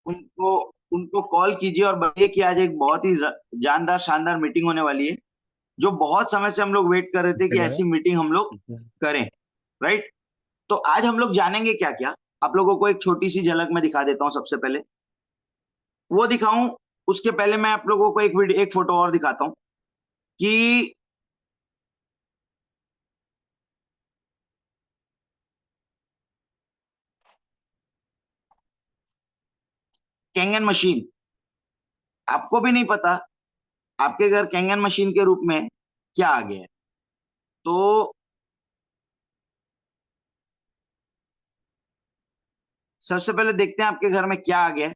उनको उनको कॉल कीजिए और बताइए कि आज एक बहुत ही जानदार शानदार मीटिंग होने वाली है, जो बहुत समय से हम लोग वेट कर रहे थे कि हेलो। ऐसी मीटिंग हम लोग करें। राइट। तो आज हम लोग जानेंगे क्या क्या। आप लोगों को एक छोटी सी झलक मैं दिखा देता हूँ सबसे पहले। वो दिखाऊं उसके पहले मैं आप लोगों को एक फोटो और दिखाता हूँ कि कैंगन मशीन, आपको भी नहीं पता आपके घर कैंगन मशीन के रूप में क्या आ गया है। तो सबसे पहले देखते हैं आपके घर में क्या आ गया है।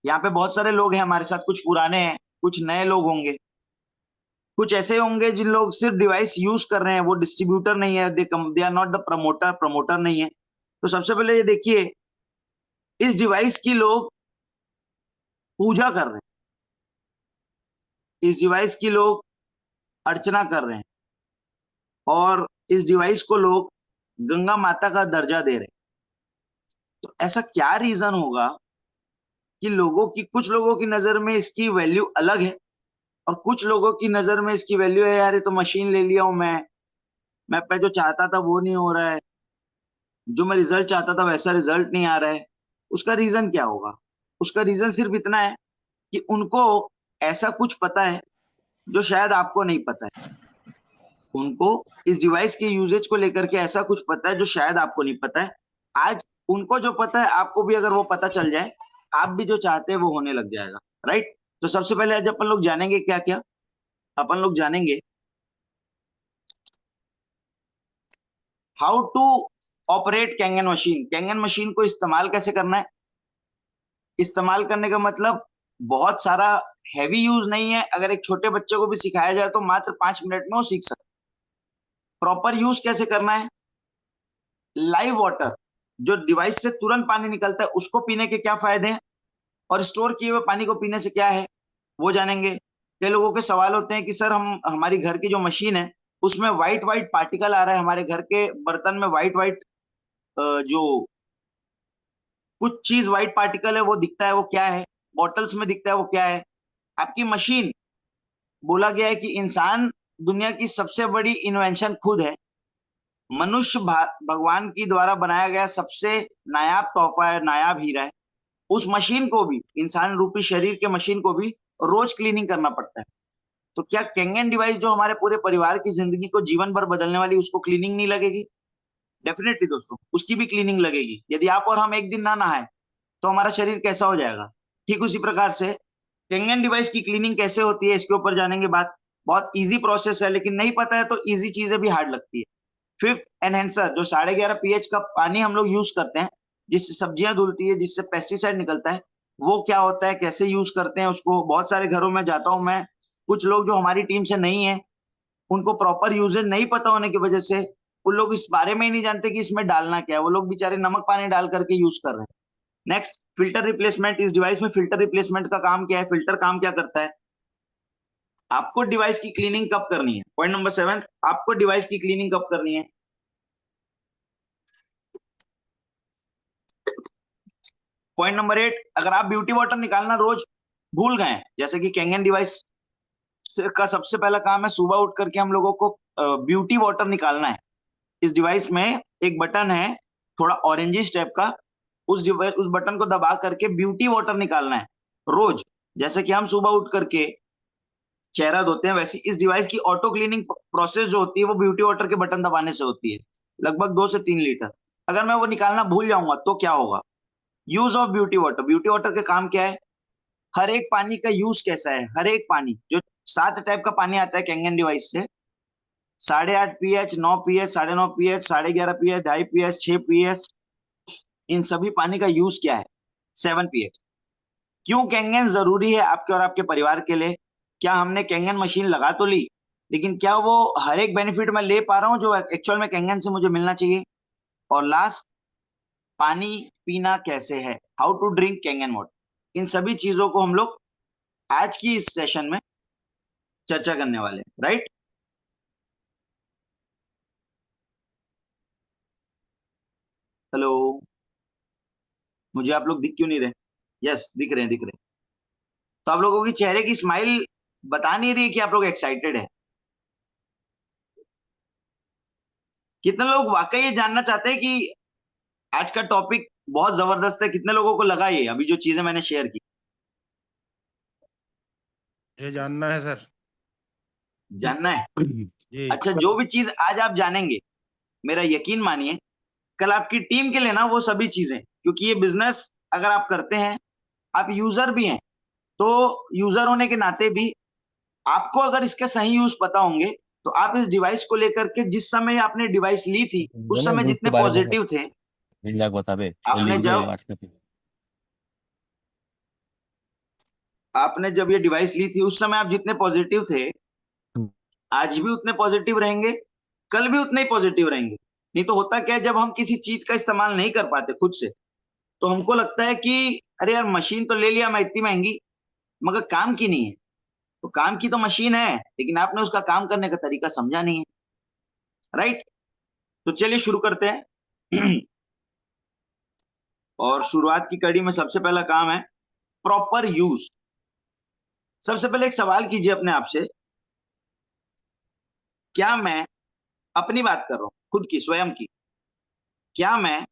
यहाँ पे बहुत सारे लोग हैं हमारे साथ, कुछ पुराने हैं, कुछ नए लोग होंगे, कुछ ऐसे होंगे जिन लोग सिर्फ डिवाइस यूज कर रहे हैं, वो डिस्ट्रीब्यूटर नहीं है, they are not the promoter, promoter नहीं है। तो सबसे पहले ये देखिए, इस डिवाइस की लोग पूजा कर रहे हैं, इस डिवाइस की लोग अर्चना कर रहे हैं, और इस डिवाइस को लोग गंगा माता का दर्जा दे रहे हैं। तो ऐसा क्या रीजन होगा कि कुछ लोगों की नजर में इसकी वैल्यू अलग है, और कुछ लोगों की नजर में इसकी वैल्यू है, यार ये तो मशीन ले लिया हूं मैं जो चाहता था वो नहीं हो रहा है, जो मैं रिजल्ट चाहता था वैसा रिजल्ट नहीं आ रहा है। उसका रीजन क्या होगा? उसका रीजन सिर्फ इतना है कि उनको ऐसा कुछ पता है जो शायद आपको नहीं पता है। उनको इस डिवाइस के यूजेज को लेकर के ऐसा कुछ पता है जो शायद आपको नहीं पता है। आज उनको जो पता है आपको भी अगर वो पता चल जाए, आप भी जो चाहते हैं वो होने लग जाएगा। राइट। तो सबसे पहले आज अपन लोग जानेंगे क्या क्या। अपन लोग जानेंगे how to operate Kangen machine. Kangen machine को इस्तेमाल कैसे करना है। इस्तेमाल करने का मतलब बहुत सारा हैवी यूज नहीं है। अगर एक छोटे बच्चे को भी सिखाया जाए तो मात्र 5 मिनट में वो सीख सकता है। प्रॉपर यूज कैसे करना है। लाइव वाटर, जो डिवाइस से तुरंत पानी निकलता है, उसको पीने के क्या फायदे हैं, और स्टोर किए हुए पानी को पीने से क्या है, वो जानेंगे। कई लोगों के सवाल होते हैं कि सर हम हमारी घर की जो मशीन है उसमें व्हाइट व्हाइट पार्टिकल आ रहा है, हमारे घर के बर्तन में व्हाइट व्हाइट जो कुछ चीज व्हाइट पार्टिकल है वो दिखता है, वो क्या है। बॉटल्स में दिखता है, वो क्या है। आपकी मशीन, बोला गया है कि इंसान दुनिया की सबसे बड़ी इन्वेंशन खुद है। मनुष्य भगवान की द्वारा बनाया गया सबसे नायाब तोहफा है, नायाब हीरा है। उस मशीन को भी, इंसान रूपी शरीर के मशीन को भी रोज क्लीनिंग करना पड़ता है। तो क्या कैंगन डिवाइस जो हमारे पूरे परिवार की जिंदगी को जीवन भर बदलने वाली, उसको क्लीनिंग नहीं लगेगी? डेफिनेटली दोस्तों, उसकी भी क्लीनिंग लगेगी। यदि आप और हम एक दिन ना नहाए तो हमारा शरीर कैसा हो जाएगा। ठीक उसी प्रकार से कैंगन डिवाइस की क्लीनिंग कैसे होती है, इसके ऊपर जानेंगे बात। बहुत इजी प्रोसेस है, लेकिन नहीं पता है तो इजी चीजें भी हार्ड लगती है। फिफ्थ एनहेंसर, जो 11.5 pH का पानी हम लोग यूज करते हैं, जिससे सब्जियां धुलती है, जिससे पेस्टिसाइड निकलता है, वो क्या होता है, कैसे यूज करते हैं उसको। बहुत सारे घरों में जाता हूं मैं, कुछ लोग जो हमारी टीम से नहीं है, उनको प्रॉपर यूजेज नहीं पता होने की वजह से उन लोग इस बारे में ही नहीं जानते कि इसमें डालना क्या है। वो लोग बेचारे नमक पानी डाल करके यूज कर रहे हैं। Next, filter replacement. इस डिवाइस में फिल्टर रिप्लेसमेंट का काम क्या है, फिल्टर काम क्या करता है। आपको डिवाइस की क्लीनिंग कब करनी है, पॉइंट नंबर 7, आपको डिवाइस की क्लीनिंग कब करनी है। पॉइंट नंबर 8, अगर आप ब्यूटी वाटर निकालना रोज भूल गए, जैसे कि कैंगन डिवाइस का सबसे पहला काम है सुबह उठ करके हम लोगों को ब्यूटी वाटर निकालना है। इस डिवाइस में एक बटन है, थोड़ा ऑरेंजिश टाइप का, उस बटन को दबा करके ब्यूटी वाटर निकालना है रोज। जैसे कि हम सुबह उठ करके चेहरा धोते हैं, वैसे इस डिवाइस की ऑटो क्लीनिंग प्रोसेस जो होती है वो ब्यूटी वाटर के बटन दबाने से होती है। लगभग 2 से 3 लीटर। अगर मैं वो निकालना भूल जाऊंगा तो क्या होगा। Use of beauty water. Beauty water का काम क्या है, हर एक पानी का यूज कैसा है। हर एक पानी, जो 7 टाइप का पानी आता है कैंगन डिवाइस से, 8.5 pH, 9 pH, 9.5 pH, 11.5 pH, 2.5 pH, 6 pH, इन सभी पानी का यूज क्या है, 7 pH। क्यों कैंगन जरूरी है आपके और आपके परिवार के लिए। क्या हमने कैंगन मशीन लगा तो ली, लेकिन क्या वो हर एक बेनिफिट मैं ले पा रहा हूँ जो एक्चुअल में कैंगन से मुझे मिलना चाहिए। और लास्ट, पानी पीना कैसे है, how to drink Kangen water. इन सभी चीजों को हम लोग आज की इस सेशन में चर्चा करने वाले हैं। राइट। हेलो, मुझे आप लोग दिख क्यों नहीं रहे? यस, दिख रहे हैं, दिख रहे हैं। तो आप लोगों की चेहरे की स्माइल बता नहीं रही कि आप लोग एक्साइटेड है। कितने लोग वाकई ये जानना चाहते हैं कि आज का टॉपिक बहुत जबरदस्त है? कितने लोगों को लगा ये अभी जो चीजें मैंने शेयर की? ये जानना है सर। जानना है? जी। अच्छा, जो भी चीज आज आप जानेंगे, मेरा यकीन मानिए, कल आपकी टीम के लिए ना वो सभी चीजें, क्योंकि ये बिजनेस अगर आप करते हैं, आप यूजर भी हैं, तो यूजर होने के नाते भी आपको अगर इसके सही यूज पता होंगे, तो आप इस डिवाइस को लेकर के जिस समय आपने डिवाइस ली थी उस ना समय ग्रुप जितने के बारे में पॉजिटिव थे, मिल बताबे आपने लिख दे जब व्हाट्सएप पे। आपने जब ये डिवाइस ली थी उस समय आप जितने पॉजिटिव थे, आज भी उतने पॉजिटिव रहेंगे, कल भी उतने ही पॉजिटिव रहेंगे। नहीं तो होता क्या है, जब हम किसी चीज का इस्तेमाल नहीं कर पाते खुद से, तो हमको लगता है कि अरे यार, मशीन तो ले लिया मैं इतनी महंगी, मगर काम की नहीं है। तो काम की तो मशीन है, लेकिन आपने उसका काम करने का तरीका समझा नहीं है। राइट? तो चलिए शुरू करते हैं। और शुरुआत की कड़ी में सबसे पहला काम है प्रॉपर यूज। सबसे पहले एक सवाल कीजिए अपने आप से, क्या मैं, अपनी बात कर रहा हूं, खुद की, स्वयं की, क्या मैं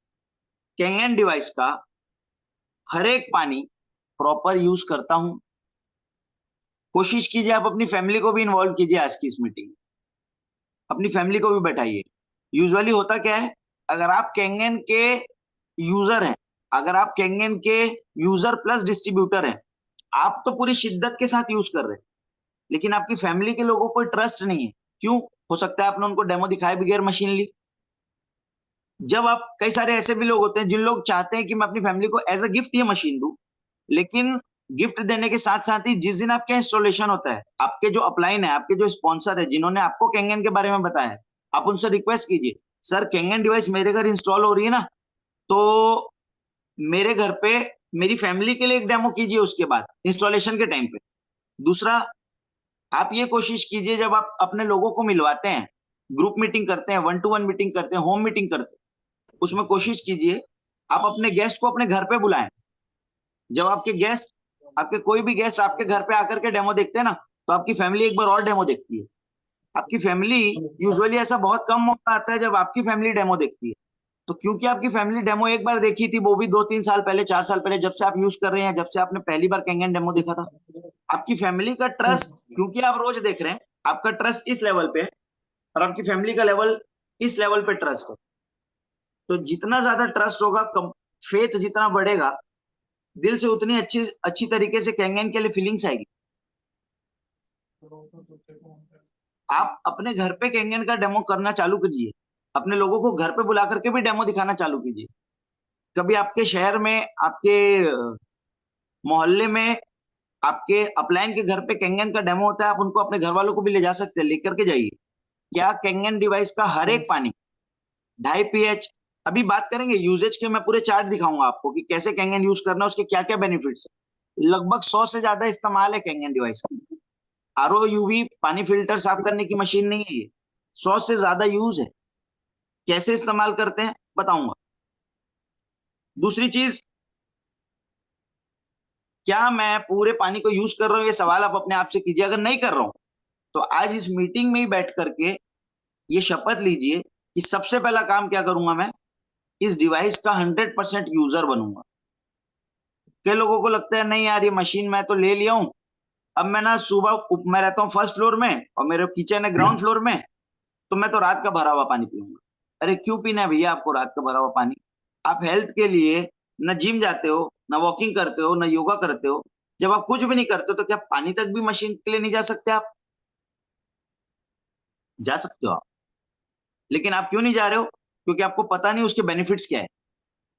कैंगन डिवाइस का हर एक पानी प्रॉपर यूज करता हूं? कोशिश कीजिए, आप अपनी फैमिली को भी इन्वॉल्व कीजिए आज की इस मीटिंग में, अपनी फैमिली को भी बैठाइए। यूजुअली होता क्या है, अगर आप कैंगन के यूजर हैं, अगर आप कैंगन के यूजर प्लस डिस्ट्रीब्यूटर हैं, आप तो पूरी शिद्दत के साथ यूज कर रहे हैं, लेकिन आपकी फैमिली के लोगों को ट्रस्ट नहीं है। क्यों? हो सकता है आपने उनको डेमो दिखाए बगैर मशीन ली। जब आप, कई सारे ऐसे भी लोग होते हैं जिन लोग चाहते हैं कि मैं अपनी फैमिली को एज अ गिफ्ट ये मशीन दूं, लेकिन गिफ्ट देने के साथ साथ ही जिस दिन आपके इंस्टॉलेशन होता है, आपके जो अपलाइन है, आपके जो स्पॉन्सर है, जिन्होंने आपको कैंगन के बारे में बताया है, आप उनसे रिक्वेस्ट कीजिए, सर कैंगन डिवाइस मेरे घर इंस्टॉल हो रही है ना, तो मेरे घर पे मेरी फैमिली के लिए एक डेमो कीजिए उसके बाद इंस्टॉलेशन के टाइम पे। दूसरा, आप ये कोशिश कीजिए, जब आप अपने लोगों को मिलवाते हैं, ग्रुप मीटिंग करते हैं, वन टू वन मीटिंग करते हैं, होम मीटिंग करते हैं, उसमें कोशिश कीजिए आप अपने गेस्ट को अपने घर पे बुलाएं। जब आपके गेस्ट, आपके कोई भी गेस्ट आपके घर पे आकर के डेमो देखते हैं ना, तो आपकी फैमिली एक बार और डेमो देखती है। आपकी फैमिली, यूजुअली ऐसा बहुत कम मौका आता है जब आपकी फैमिली डेमो देखती है। तो क्योंकि आपकी फैमिली डेमो एक बार देखी थी, वो भी 2-3 साल पहले, 4 साल पहले, जब से आप यूज कर रहे हैं, जब से आपने पहली बार कैंगन डेमो देखा था, आपकी फैमिली का ट्रस्ट, क्योंकि आप रोज देख रहे हैं, आपका ट्रस्ट इस लेवल पे है, और आपकी फैमिली का लेवल इस लेवल पे ट्रस्ट है। तो जितना ज्यादा ट्रस्ट होगा, फेथ जितना बढ़ेगा, दिल से उतनी अच्छी अच्छी तरीके से कैंगन के लिए फीलिंग्स आएगी। आप अपने घर पे कैंगन का डेमो करना चालू कीजिए, अपने लोगों को घर पे बुला करके भी डेमो दिखाना चालू कीजिए। कभी आपके शहर में, आपके मोहल्ले में, आपके अपलाइन के घर पे कैंगन का डेमो होता है, आप उनको, अपने घर वालों को भी ले जा सकते हैं, लेकर के जाइए। क्या कैंगन डिवाइस का हर एक पानी 2.5 pH, अभी बात करेंगे यूजेज के, मैं पूरे चार्ट दिखाऊंगा आपको कि कैसे कैंगन यूज करना है, उसके क्या क्या बेनिफिट्स है। लगभग 100 से ज्यादा इस्तेमाल है कैंगन डिवाइस का। आरओ यूवी पानी फिल्टर साफ करने की मशीन नहीं है ये, 100 से ज्यादा यूज है। कैसे इस्तेमाल करते हैं बताऊंगा। दूसरी चीज, क्या मैं पूरे पानी को यूज कर रहा हूं, ये सवाल आप अपने आप से कीजिए। अगर नहीं कर रहा हूं, तो आज इस मीटिंग में ही बैठ करके ये शपथ लीजिए कि सबसे पहला काम क्या करूंगा, मैं इस डिवाइस का 100% यूजर बनूंगा। कई लोगों को लगता है नहीं यार, ये मशीन मैं तो ले लिया हूं, अब मैं ना सुबह, मैं रहता हूँ फर्स्ट फ्लोर में और मेरा किचन है ग्राउंड फ्लोर में, तो मैं तो रात का भरा हुआ पानी पीऊंगा। अरे क्यों पीना है भैया आपको रात का भरा हुआ पानी? आप हेल्थ के लिए न जिम जाते हो, न वॉकिंग करते हो, न योगा करते हो, जब आप कुछ भी नहीं करते हो, तो क्या पानी तक भी मशीन के लिए नहीं जा सकते आप? जा सकते हो आप, लेकिन आप क्यों नहीं जा रहे हो? क्योंकि आपको पता नहीं उसके बेनिफिट्स क्या है।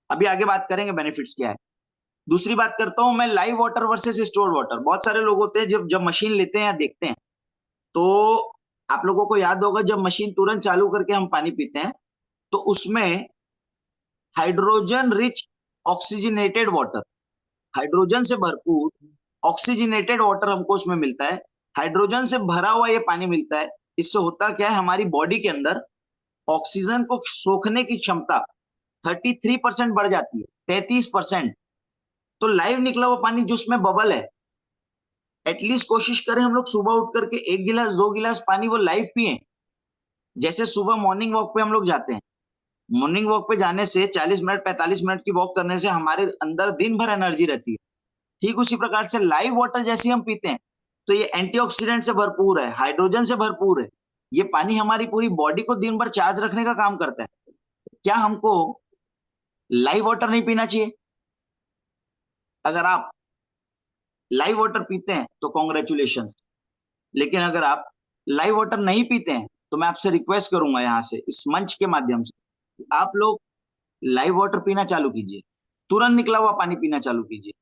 अभी आगे बात करेंगे बेनिफिट्स क्या है। दूसरी बात करता हूं मैं, live water versus store water. बहुत सारे लोग होते हैं जब जब मशीन लेते हैं या देखते हैं, तो आप लोगों को याद होगा, जब मशीन तुरंत चालू करके हम पानी पीते हैं, तो उसमें hydrogen rich oxygenated water, hydrogen से भरपूर ऑक्सीजनेटेड वाटर हमको उसमें मिलता है। हाइड्रोजन से भरा हुआ ये पानी मिलता है। इससे होता क्या है, हमारी बॉडी के अंदर ऑक्सीजन को सोखने की क्षमता 33% बढ़ जाती है, 33%। तो लाइव निकला हुआ पानी जिसमें बबल है, एटलीस्ट कोशिश करें हम लोग सुबह उठ करके 1 गिलास 2 गिलास पानी वो लाइव पिए। जैसे सुबह मॉर्निंग वॉक पे हम लोग जाते हैं, मॉर्निंग वॉक पे जाने से 40 मिनट 45 मिनट की वॉक करने से हमारे अंदर दिन भर एनर्जी रहती है। ठीक उसी प्रकार से लाइव वाटर जैसे हम पीते हैं तो ये एंटीऑक्सीडेंट से भरपूर है, हाइड्रोजन से भरपूर है। ये पानी हमारी पूरी बॉडी को दिन भर चार्ज रखने का काम करता है। क्या हमको लाइव वाटर नहीं पीना चाहिए? अगर आप लाइव वाटर पीते हैं तो कॉन्ग्रेचुलेशंस, लेकिन अगर आप लाइव वाटर नहीं पीते हैं तो मैं आपसे रिक्वेस्ट करूंगा यहां से इस मंच के माध्यम से आप लोग लाइव वाटर पीना चालू कीजिए, तुरंत निकला हुआ पानी पीना चालू कीजिए।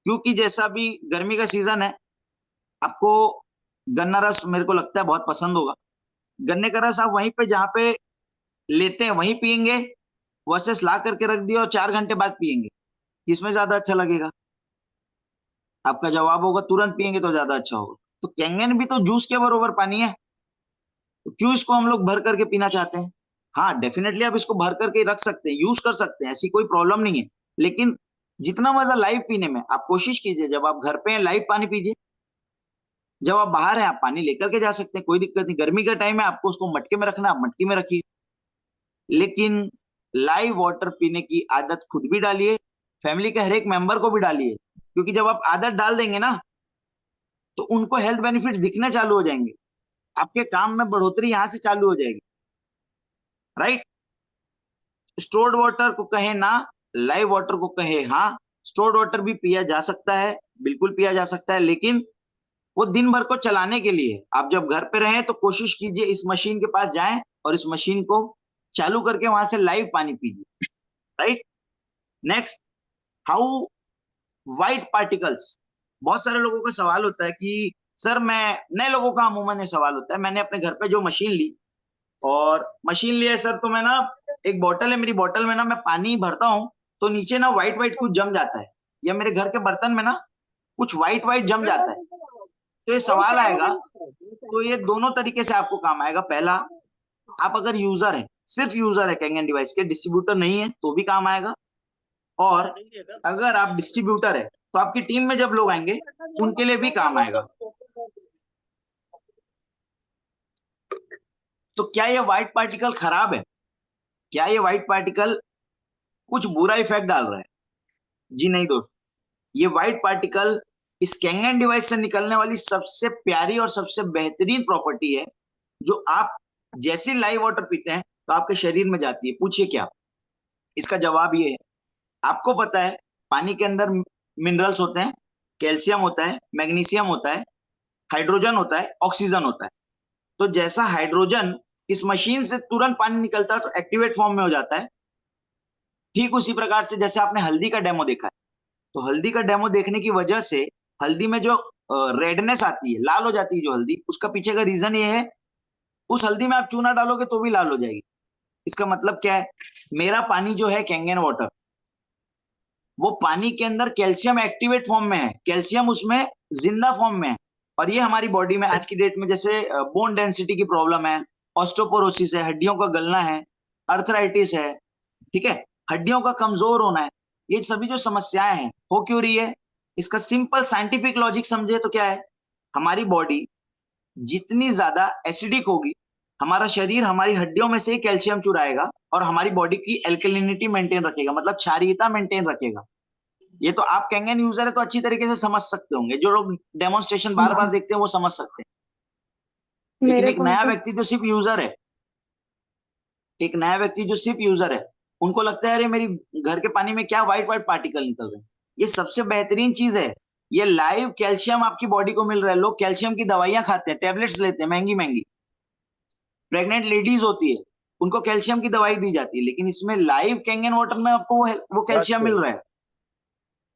क्योंकि जैसा भी गर्मी का सीजन है, आपको गन्ना रस मेरे को लगता है बहुत पसंद होगा। गन्ने का रस आप वहीं पे जहां पे लेते हैं वहीं पियेंगे वर्सेस ला करके रख दिया और 4 घंटे बाद पियेंगे, किसमें ज्यादा अच्छा लगेगा? आपका जवाब होगा तुरंत पियेंगे तो ज्यादा अच्छा होगा। तो कैंगन भी तो जूस के बरोबर पानी है, तो क्यों इसको हम लोग भर करके पीना चाहते हैं? हाँ डेफिनेटली आप इसको भर करके रख सकते हैं, यूज कर सकते हैं, ऐसी कोई प्रॉब्लम नहीं है। लेकिन जितना मजा लाइव पीने में, आप कोशिश कीजिए जब आप घर पे हैं लाइव पानी पीजिए, जब आप बाहर हैं आप पानी लेकर के जा सकते हैं, कोई दिक्कत नहीं। गर्मी का टाइम है, आपको उसको मटके में रखना, आप मटके में रखिए। लेकिन लाइव वाटर पीने की आदत खुद भी डालिए, फैमिली के हर एक मेंबर को भी डालिए। क्योंकि जब आप आदत डाल देंगे ना तो उनको हेल्थ बेनिफिट दिखने चालू हो जाएंगे, आपके काम में बढ़ोतरी यहां से चालू हो जाएगी। राइट? स्टोर्ड वाटर को कहे ना, लाइव वाटर को कहे हाँ। स्टोर्ड वाटर भी पिया जा सकता है, बिल्कुल पिया जा सकता है, लेकिन वो दिन भर को चलाने के लिए है। आप जब घर पे रहें तो कोशिश कीजिए इस मशीन के पास जाएं और इस मशीन को चालू करके वहां से लाइव पानी पीजिए। Right? Next, how white particles. बहुत सारे लोगों का सवाल होता है कि सर, मैं नए लोगों का अमूमन ये सवाल होता है, मैंने अपने घर पे जो मशीन ली और मशीन लिया है सर, तो मैं ना एक बोतल है, मेरी बोतल में ना मैं पानी भरता हूँ तो नीचे ना व्हाइट व्हाइट कुछ जम जाता है, या मेरे घर के बर्तन में ना कुछ व्हाइट व्हाइट जम जाता है। तो ये सवाल आएगा, तो ये दोनों तरीके से आपको काम आएगा। पहला, आप अगर यूजर है, सिर्फ यूजर है कैंगन डिवाइस के, डिस्ट्रीब्यूटर नहीं है तो भी काम आएगा। और अगर आप डिस्ट्रीब्यूटर है तो आपकी टीम में जब लोग आएंगे उनके लिए भी काम आएगा। तो क्या ये व्हाइट पार्टिकल खराब है? क्या ये व्हाइट पार्टिकल कुछ बुरा इफेक्ट डाल रहा है? जी नहीं दोस्त, ये व्हाइट पार्टिकल इस कैंगन डिवाइस से निकलने वाली सबसे प्यारी और सबसे बेहतरीन प्रॉपर्टी है, जो आप जैसे लाइव वाटर पीते हैं तो आपके शरीर में जाती है। पूछिए क्या? इसका जवाब ये है, आपको पता है पानी के अंदर मिनरल्स होते हैं, कैल्शियम होता है, मैग्नीशियम होता है, हाइड्रोजन होता है, ऑक्सीजन होता है। तो जैसा हाइड्रोजन इस मशीन से तुरंत पानी निकलता है तो एक्टिवेट फॉर्म में हो जाता है, ठीक उसी प्रकार से जैसे आपने हल्दी का डेमो देखा है, तो हल्दी का डेमो देखने की वजह से हल्दी में जो रेडनेस आती है, लाल हो जाती है जो हल्दी, उसका पीछे का रीजन ये है, उस हल्दी में आप चूना डालोगे तो भी लाल हो जाएगी। इसका मतलब क्या है? मेरा पानी जो है कैंगन वाटर, वो पानी के अंदर कैल्शियम एक्टिवेट फॉर्म में है, कैल्शियम उसमें जिंदा फॉर्म में है। और ये हमारी बॉडी में आज की डेट में जैसे बोन डेंसिटी की प्रॉब्लम है, ऑस्टोपोरोसिस है, हड्डियों का गलना है, अर्थराइटिस है, ठीक है, हड्डियों का कमजोर होना है, ये सभी जो समस्याएं हैं हो क्यों रही है? इसका सिंपल साइंटिफिक लॉजिक समझे तो क्या है, हमारी बॉडी जितनी ज्यादा एसिडिक होगी, हमारा शरीर हमारी हड्डियों में से ही कैल्शियम चुराएगा और हमारी बॉडी की एल्कलिनिटी मेंटेन रखेगा, मतलब क्षारीयता मेंटेन रखेगा। ये तो आप कैंगन यूजर है तो अच्छी तरीके से समझ सकते होंगे, जो लोग डेमोन्स्ट्रेशन बार बार देखते हैं वो समझ सकते हैं। लेकिन मेरे एक कौन नया से व्यक्ति जो सिर्फ यूजर है, एक नया व्यक्ति जो सिर्फ यूजर है, उनको लगता है अरे मेरी घर के पानी में क्या व्हाइट व्हाइट पार्टिकल निकल रहे हैं। ये सबसे बेहतरीन चीज है, ये लाइव कैल्शियम आपकी बॉडी को मिल रहा है। लोग कैल्शियम की दवाइयां खाते हैं, टेबलेट्स लेते हैं महंगी महंगी, प्रेग्नेंट लेडीज होती है उनको कैल्शियम की दवाई दी जाती है, लेकिन इसमें लाइव कैंगन वाटर में आपको वो कैल्शियम मिल रहा है।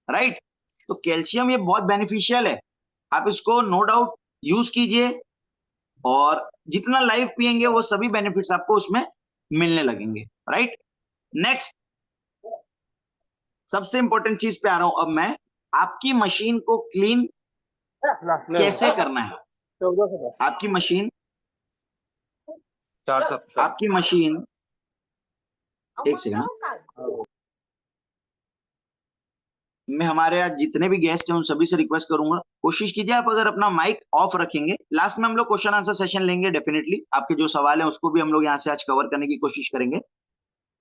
राइट? तो कैल्शियम ये बहुत बेनिफिशियल है, आप इसको नो डाउट यूज कीजिए और जितना लाइव पिएंगे वो सभी बेनिफिट्स आपको उसमें मिलने लगेंगे। राइट? नेक्स्ट, सबसे इंपॉर्टेंट चीज पे आ रहा हूं अब मैं, आपकी मशीन को क्लीन कैसे करना है। आपकी मशीन, आपकी मशीन, एक सेकंड, मैं हमारे आज जितने भी गेस्ट हैं उन सभी से रिक्वेस्ट करूंगा, कोशिश कीजिए आप अगर अपना माइक ऑफ रखेंगे। लास्ट में हम लोग क्वेश्चन आंसर सेशन लेंगे डेफिनेटली, आपके जो सवाल है उसको भी हम लोग यहाँ से आज कवर करने की कोशिश करेंगे,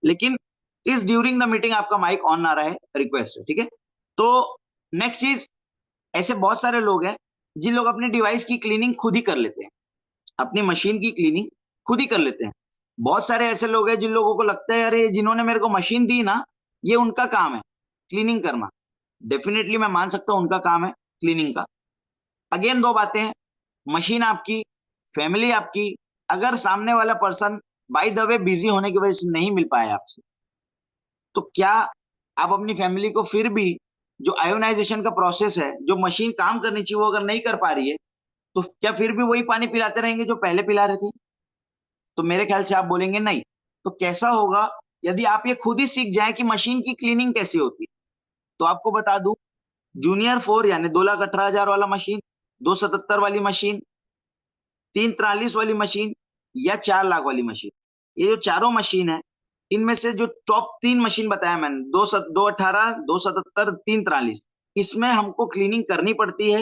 लेकिन इस ड्यूरिंग द मीटिंग आपका माइक ऑन ना रहे, रिक्वेस्ट है, ठीक है। तो नेक्स्ट चीज, ऐसे बहुत सारे लोग हैं जिन लोग अपनी डिवाइस की क्लीनिंग खुद ही कर लेते हैं, अपनी मशीन की क्लीनिंग खुद ही कर लेते हैं। बहुत सारे ऐसे लोग हैं जिन लोगों को लगता है अरे जिन्होंने मेरे को मशीन दी ना, ये उनका काम है क्लीनिंग करना। डेफिनेटली मैं मान सकता हूं उनका काम है क्लीनिंग का। अगेन दो बातें हैं, मशीन आपकी, फैमिली आपकी। अगर सामने वाला person by the way busy होने की वजह से नहीं मिल पाया आपसे, तो क्या आप अपनी फैमिली को फिर भी जो आयोनाइजेशन का प्रोसेस है, जो मशीन काम करनी चाहिए वो अगर नहीं कर पा रही है, तो क्या फिर भी वही पानी पिलाते रहेंगे जो पहले पिला रहे थे? तो मेरे ख्याल से आप बोलेंगे नहीं। तो कैसा होगा यदि आप ये खुद ही सीख जाए कि मशीन की क्लीनिंग कैसी होती है? तो आपको बता दूं, जूनियर 4 यानी 2,18,000 वाला मशीन, 277 वाली मशीन, 343 वाली मशीन या 4 लाख वाली मशीन, ये जो चारों मशीन है, इनमें से जो टॉप 3 मशीन बताया मैंने, 218, 277, 343, इसमें हमको क्लीनिंग करनी पड़ती है।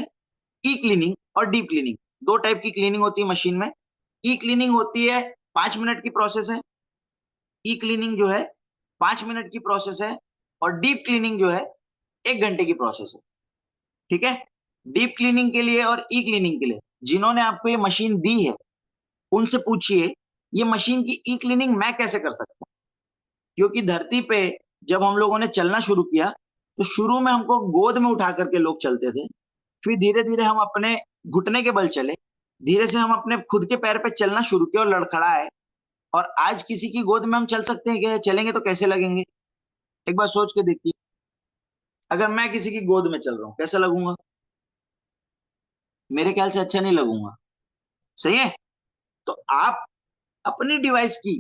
ई क्लीनिंग और डीप क्लीनिंग, दो टाइप की क्लीनिंग होती है मशीन में। ई क्लीनिंग होती है 5 मिनट की प्रोसेस है, ई क्लीनिंग जो है 5 मिनट की प्रोसेस है, और डीप क्लीनिंग जो है 1 घंटे की प्रोसेस है, ठीक है। डीप क्लीनिंग के लिए और ई क्लीनिंग के लिए जिन्होंने आपको ये मशीन दी है उनसे पूछिए ये मशीन की ई क्लीनिंग मैं कैसे कर सकता हूं, क्योंकि धरती पे जब हम लोगों ने चलना शुरू किया तो शुरू में हमको गोद में उठा करके लोग चलते थे, फिर धीरे धीरे हम अपने घुटने के बल चले, धीरे से हम अपने खुद के पैर पे चलना शुरू किया और लड़खड़ाए, और आज किसी की गोद में हम चल सकते हैं क्या? चलेंगे तो कैसे लगेंगे? एक बार सोच के देखिए, अगर मैं किसी की गोद में चल रहा हूं कैसा लगूंगा? मेरे ख्याल से अच्छा नहीं लगूंगा, सही है। तो आप अपनी डिवाइस की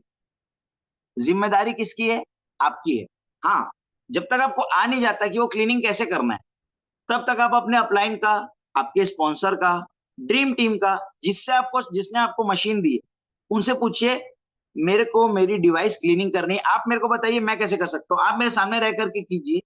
जिम्मेदारी किसकी है? आपकी है। हाँ, जब तक आपको आ नहीं जाता कि वो क्लीनिंग कैसे करना है, तब तक आप अपने अपलाइन का, आपके स्पॉन्सर का, ड्रीम टीम का, जिसने आपको मशीन दी है, उनसे पूछिए मेरे को मेरी डिवाइस क्लीनिंग करनी है, आप मेरे को बताइए मैं कैसे कर सकता हूं। आप मेरे सामने रह करके कीजिए,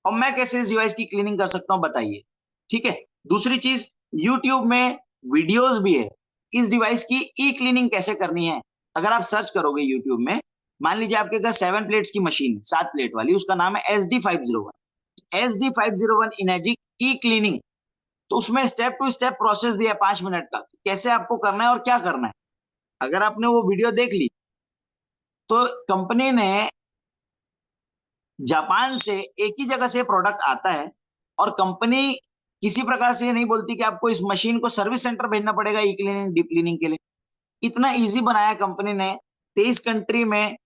और मैं कैसे इस डिवाइस की क्लीनिंग कर सकता हूं बताइए, ठीक है। दूसरी चीज, यूट्यूब में वीडियोस भी है इस डिवाइस की ई क्लीनिंग कैसे करनी है। अगर आप सर्च करोगे यूट्यूब में, मान लीजिए आपके घर 7 प्लेट्स की मशीन, 7 प्लेट वाली, उसका नाम है SD501, SD501 इनेजिक ई क्लीनिंग। तो उसमें स्टेप टू स्टेप प्रोसेस दिया है 5 मिनट का, कैसे आपको करना है और क्या करना है। अगर आपने वो वीडियो देख ली, तो कंपनी ने जापान से एक ही जगह से प्रोडक्ट आता है, और कंपनी किसी प्रकार से ये नहीं बोलती कि आपको इस मशीन को सर्विस सेंटर भेजना पड़ेगा ई क्लीनिंग डीप क्लीनिंग के लिए। इतना इजी बनाया कंपनी ने। 23 कंट्री में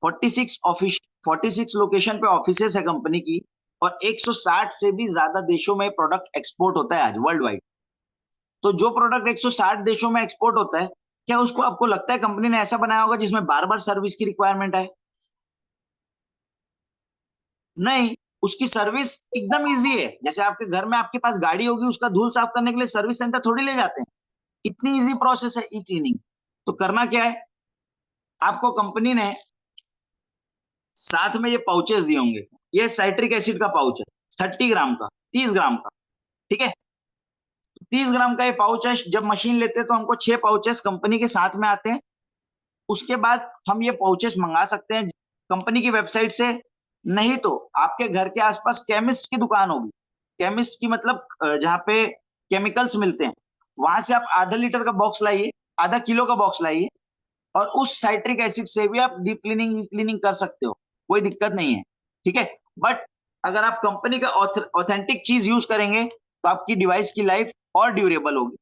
46 ऑफिस 46 लोकेशन पे ऑफिसेस है कंपनी की, और 160 से भी ज्यादा देशों में प्रोडक्ट एक्सपोर्ट होता है आज वर्ल्ड वाइड। तो जो प्रोडक्ट 160 देशों में एक्सपोर्ट होता है, क्या उसको आपको लगता है कंपनी ने ऐसा बनाया होगा जिसमें बार बार सर्विस की रिक्वायरमेंट है? नहीं, उसकी सर्विस एकदम इजी है। जैसे आपके घर में आपके पास गाड़ी होगी, उसका धूल साफ करने के लिए सर्विस सेंटर थोड़ी ले जाते हैं। इतनी इजी प्रोसेस है ई क्लीनिंग। तो करना क्या है, आपको कंपनी ने साथ में ये पाउचेस दिए होंगे। ये साइट्रिक एसिड का पाउच है, 30 ग्राम का, 30 ग्राम का, ठीक है। 30 ग्राम का ये पाउच है। जब मशीन लेते हैं तो हमको 6 पाउचेस कंपनी के साथ में आते हैं। उसके बाद हम ये पाउचेस मंगा सकते हैं कंपनी की वेबसाइट से, नहीं तो आपके घर के आसपास केमिस्ट की दुकान होगी। केमिस्ट की मतलब जहाँ पे केमिकल्स मिलते हैं, वहां से आप आधा लीटर का बॉक्स लाइए, आधा किलो का बॉक्स लाइए, और उस साइट्रिक एसिड से भी आप डीप क्लीनिंग क्लीनिंग कर सकते हो, कोई दिक्कत नहीं है, ठीक है। बट अगर आप कंपनी का ऑथेंटिक चीज यूज करेंगे तो आपकी डिवाइस की लाइफ और ड्यूरेबल होगी,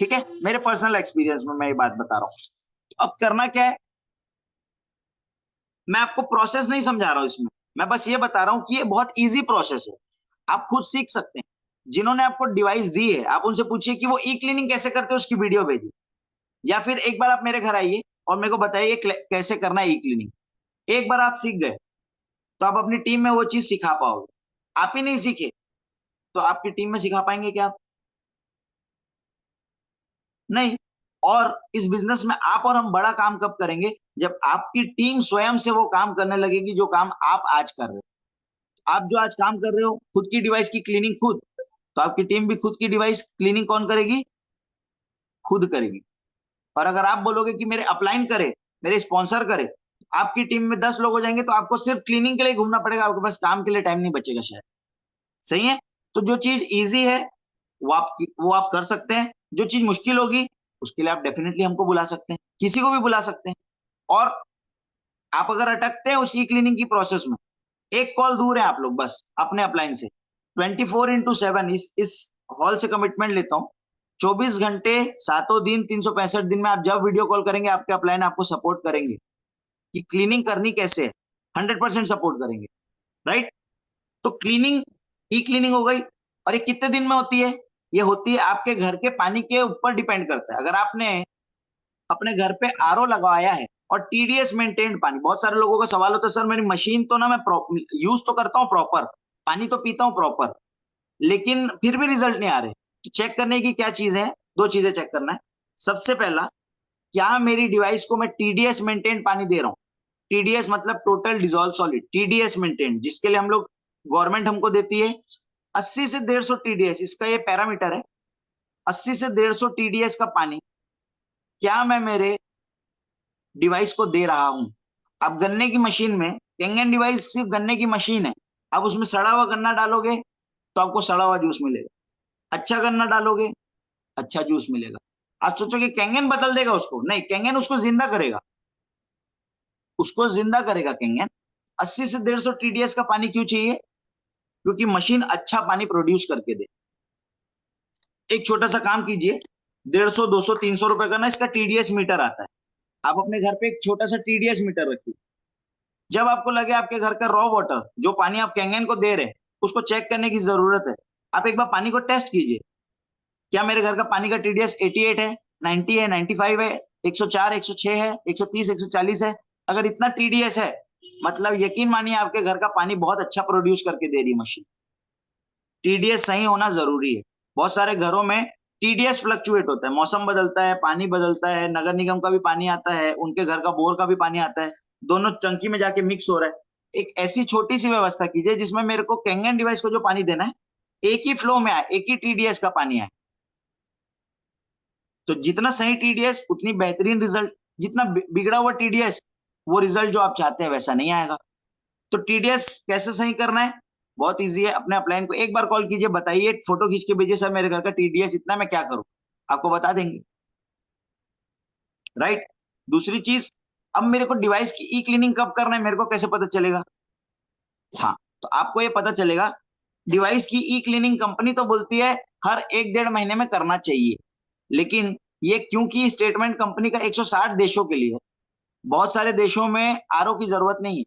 ठीक है। मेरे पर्सनल एक्सपीरियंस में मैं ये बात बता रहा हूं। अब करना क्या है, मैं आपको प्रोसेस नहीं समझा रहा हूं इसमें, मैं बस ये बता रहा हूं कि ये बहुत इजी प्रोसेस है, आप खुद सीख सकते हैं। जिन्होंने आपको डिवाइस दी है आप उनसे पूछिए कि वो ई क्लीनिंग कैसे करते हैं, उसकी वीडियो भेजिए, या फिर एक बार आप मेरे घर आइए और मेरे को बताइए कैसे करना है ई क्लीनिंग। एक बार आप सीख गए तो आप अपनी टीम में वो चीज सिखा पाओगे। आप ही नहीं सीखे तो आपकी टीम में सिखा पाएंगे क्या आप? नहीं। और इस बिजनेस में आप और हम बड़ा काम कब करेंगे, जब आपकी टीम स्वयं से वो काम करने लगेगी जो काम आप आज कर रहे हो। आप जो आज काम कर रहे हो खुद की डिवाइस की क्लीनिंग खुद, तो आपकी टीम भी खुद की डिवाइस क्लीनिंग कौन करेगी? खुद करेगी। और अगर आप बोलोगे कि मेरे अपलाइन करे, मेरे स्पॉन्सर करे, आपकी टीम में 10 लोग हो जाएंगे तो आपको सिर्फ क्लीनिंग के लिए घूमना पड़ेगा, आपके पास काम के लिए टाइम नहीं बचेगा शायद। सही है? तो जो चीज इजी है वो आप कर सकते हैं, जो चीज मुश्किल होगी उसके लिए आप डेफिनेटली हमको बुला सकते हैं, किसी को भी बुला सकते हैं। और आप अगर अटकते हैं उसी क्लीनिंग की प्रोसेस में, एक कॉल दूर है आप लोग बस अपने अपलाइन से। 24x7 इस हॉल से कमिटमेंट लेता हूं, 24 घंटे 7 दिन 365 दिन में आप जब वीडियो कॉल करेंगे आपके अपलाइन आपको सपोर्ट करेंगे कि क्लीनिंग करनी कैसे है, 100% सपोर्ट करेंगे। राइट? तो क्लीनिंग, ई क्लीनिंग हो गई। और ये कितने दिन में होती है? ये होती है आपके घर के पानी के ऊपर डिपेंड करता है। अगर आपने अपने घर पे आरओ लगवाया है और टीडीएस मेंटेन्ड पानी, बहुत सारे लोगों का सवाल होता है सर मेरी मशीन तो ना मैं यूज तो करता हूँ प्रॉपर, पानी तो पीता हूँ प्रॉपर, लेकिन फिर भी रिजल्ट नहीं आ रहे। तो चेक करने की क्या चीज है? 2 चीजें चेक करना है। सबसे पहला, क्या मेरी डिवाइस को मैं टीडीएस मेंटेन्ड पानी दे रहा हूँ? टीडीएस मतलब total dissolve solid, TDS maintained, जिसके लिए हम लोग, गवर्नमेंट हमको देती है 80 से 150 टीडीएस, इसका ये पैरामीटर है। 80 से 150 टीडीएस का पानी क्या मैं मेरे डिवाइस को दे रहा हूं? अब गन्ने की मशीन में, कैंगन डिवाइस सिर्फ गन्ने की मशीन है, अब उसमें सड़ा हुआ गन्ना डालोगे तो आपको सड़ा हुआ जूस मिलेगा, अच्छा गन्ना डालोगे अच्छा जूस मिलेगा। आप सोचोगे कैंगन बदल देगा उसको? नहीं, कैंगन उसको जिंदा करेगा, उसको जिंदा करेगा कैंगन। 80 से 150 टीडीएस का पानी क्यों चाहिए? क्योंकि मशीन अच्छा पानी प्रोड्यूस करके दे। एक छोटा सा काम कीजिए, 150 200 300 रुपए का ना इसका टीडीएस मीटर आता है, आप अपने घर पे एक छोटा सा टीडीएस मीटर रखिए। जब आपको लगे आपके घर का रॉ वाटर, जो पानी आप कैंगन को दे रहे हैं, उसको चेक करने की जरूरत है, आप एक बार पानी को टेस्ट कीजिए, क्या मेरे घर का पानी का टीडीएस 88 है, 90 है, 95 है, 104 106 है, 130 140 है? अगर इतना टीडीएस है मतलब यकीन मानिए आपके घर का पानी बहुत अच्छा प्रोड्यूस करके दे रही मशीन। टीडीएस सही होना जरूरी है। बहुत सारे घरों में टीडीएस फ्लक्चुएट होता है, मौसम बदलता है, पानी बदलता है, नगर निगम का भी पानी आता है, उनके घर का बोर का भी पानी आता है, दोनों टंकी में जाके मिक्स हो रहा है। एक ऐसी छोटी सी व्यवस्था कीजिए जिसमें मेरे को कैंगन डिवाइस को जो पानी देना है एक ही फ्लो में आए, एक ही टीडीएस का पानी आए। तो जितना सही टीडीएस उतनी बेहतरीन रिजल्ट, जितना बिगड़ा हुआ टीडीएस वो रिजल्ट जो आप चाहते हैं वैसा नहीं आएगा। तो टीडीएस कैसे सही करना है? बहुत इजी है, अपने अपलाइन को एक बार कॉल कीजिए, बताइए, फोटो खींच के भेजिए, सर मेरे घर का टीडीएस इतना, मैं क्या करूं? आपको बता देंगे। राइट? दूसरी चीज, अब मेरे को डिवाइस की ई क्लीनिंग कब करना है मेरे को कैसे पता चलेगा? हाँ, तो आपको ये पता चलेगा, डिवाइस की ई क्लीनिंग कंपनी तो बोलती है हर 1 1.5 महीने में करना चाहिए, लेकिन ये क्योंकि स्टेटमेंट कंपनी का 160 देशों के लिए है, बहुत सारे देशों में आरओ की जरूरत नहीं है,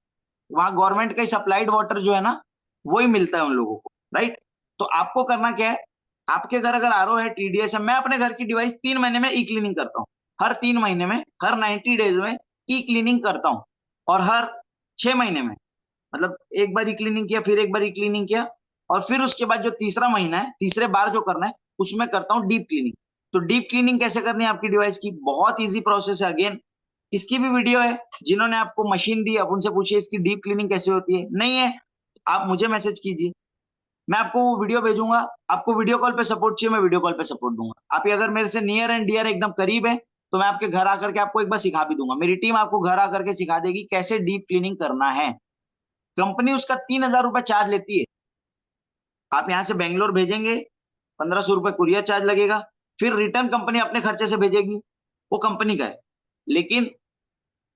वहां गवर्नमेंट का सप्लाइड वाटर जो है ना वही मिलता है उन लोगों को। राइट? तो आपको करना क्या है, आपके घर अगर आरओ है, टीडीएस है, मैं अपने घर की डिवाइस 3 महीने में ई क्लीनिंग करता हूँ, हर 3 महीने में, हर 90 डेज में ई क्लीनिंग करता हूँ। और हर 6 महीने में, मतलब एक बार ई क्लीनिंग किया, फिर एक बार ई क्लीनिंग किया, और फिर उसके बाद जो तीसरा महीना है, तीसरे बार जो करना है उसमें करता हूँ डीप क्लीनिंग। तो डीप क्लीनिंग कैसे करनी है आपकी डिवाइस की? बहुत इजी प्रोसेस है। अगेन, इसकी भी वीडियो है, जिन्होंने आपको मशीन दी आप उनसे पूछिए इसकी डीप क्लीनिंग कैसे होती है, नहीं है आप मुझे मैसेज कीजिए, मैं आपको वो वीडियो भेजूंगा। आपको वीडियो कॉल पे सपोर्ट चाहिए, मैं वीडियो कॉल पे सपोर्ट दूंगा। आप ये अगर मेरे से नियर एंड डियर एकदम करीब है तो मैं आपके घर आकर के आपको एक बार सिखा भी दूंगा, मेरी टीम आपको घर आकर के सिखा देगी कैसे डीप क्लीनिंग करना है। कंपनी उसका 3,000 रुपए चार्ज लेती है, आप यहां से बेंगलोर भेजेंगे 1,500 रुपए कुरियर चार्ज लगेगा, फिर रिटर्न कंपनी अपने खर्चे से भेजेगी, वो कंपनी का है, लेकिन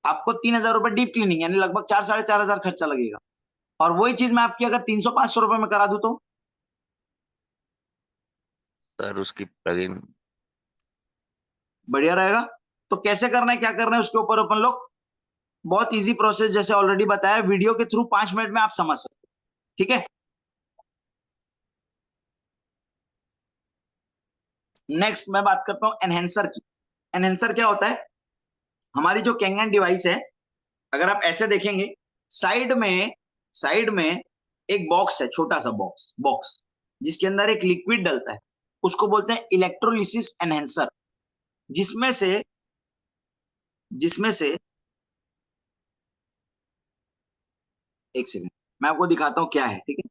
आपको 3,000 रुपए डीप क्लीनिंग यानी लगभग 4 4,500 खर्चा लगेगा। और वही चीज मैं आपकी अगर 300 500 रुपए में करा दूं तो सर उसकी प्लगइन बढ़िया रहेगा। तो कैसे करना है, क्या करना है, उसके ऊपर अपन लोग बहुत इजी प्रोसेस, जैसे ऑलरेडी बताया, वीडियो के थ्रू 5 मिनट में आप समझ सकते हैं। ठीक है? नेक्स्ट मैं बात करता हूं एनहेंसर की। एनहेंसर क्या होता है? हमारी जो कैंगन डिवाइस है, अगर आप ऐसे देखेंगे, साइड में एक बॉक्स है, छोटा सा बॉक्स बॉक्स जिसके अंदर एक लिक्विड डलता है, उसको बोलते हैं इलेक्ट्रोलिसिस एनहेंसर, जिसमें से जिसमें से एक सेकंड, मैं आपको दिखाता हूं क्या है, ठीक है।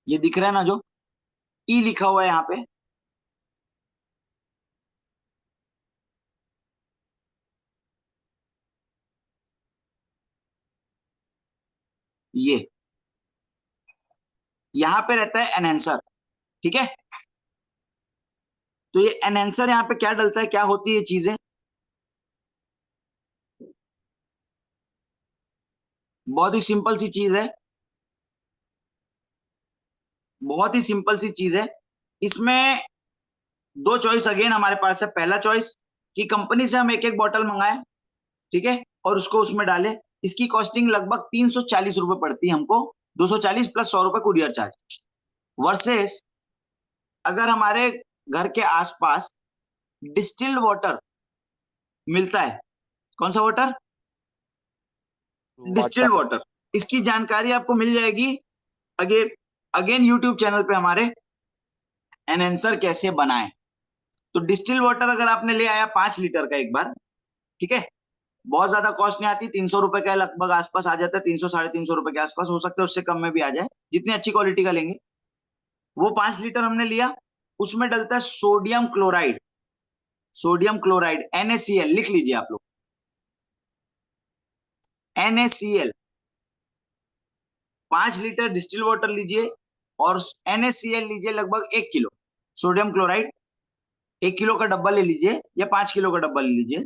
ये दिख रहा है ना, जो ई लिखा हुआ है यहाँ पे, ये यहाँ पे रहता है एनहेंसर, ठीक है। तो ये एनहेंसर यहाँ पे क्या डलता है, क्या होती है ये चीजें, बहुत ही सिंपल सी चीज है, बहुत ही सिंपल सी चीज है। इसमें दो चॉइस अगेन हमारे पास है। पहला चॉइस कि कंपनी से हम एक एक बॉटल मंगाए, ठीक है, और उसको उसमें डाले। इसकी कॉस्टिंग लगभग 340 रुपए पड़ती है हमको, 240 प्लस 100 रुपए कुरियर चार्ज। वर्सेस अगर हमारे घर के आसपास डिस्टिल्ड वाटर मिलता है, कौन सा वाटर, डिस्टिल्ड वाटर, इसकी जानकारी आपको मिल जाएगी अगेन अगेन यूट्यूब चैनल पे हमारे, एनहेंसर कैसे बनाएं। तो डिस्टिल्ड वाटर अगर आपने ले आया 5 लीटर का एक बार, ठीक है, बहुत ज्यादा कॉस्ट नहीं आती, 300 रुपए का लगभग आसपास आ जाता है, 300 350 रुपए के आसपास, हो सकता है उससे कम में भी आ जाए, जितनी अच्छी क्वालिटी का लेंगे। वो 5 लीटर हमने लिया, उसमें डलता है sodium chloride, sodium chloride NaCl, लिख लीजिए आप लोग, NaCl। 5 लीटर डिस्टिल वाटर लीजिए और NaCl लीजिए लगभग 1 किलो सोडियम क्लोराइड, 1 किलो का डब्बा ले लीजिए या 5 किलो का डब्बा ले लीजिए।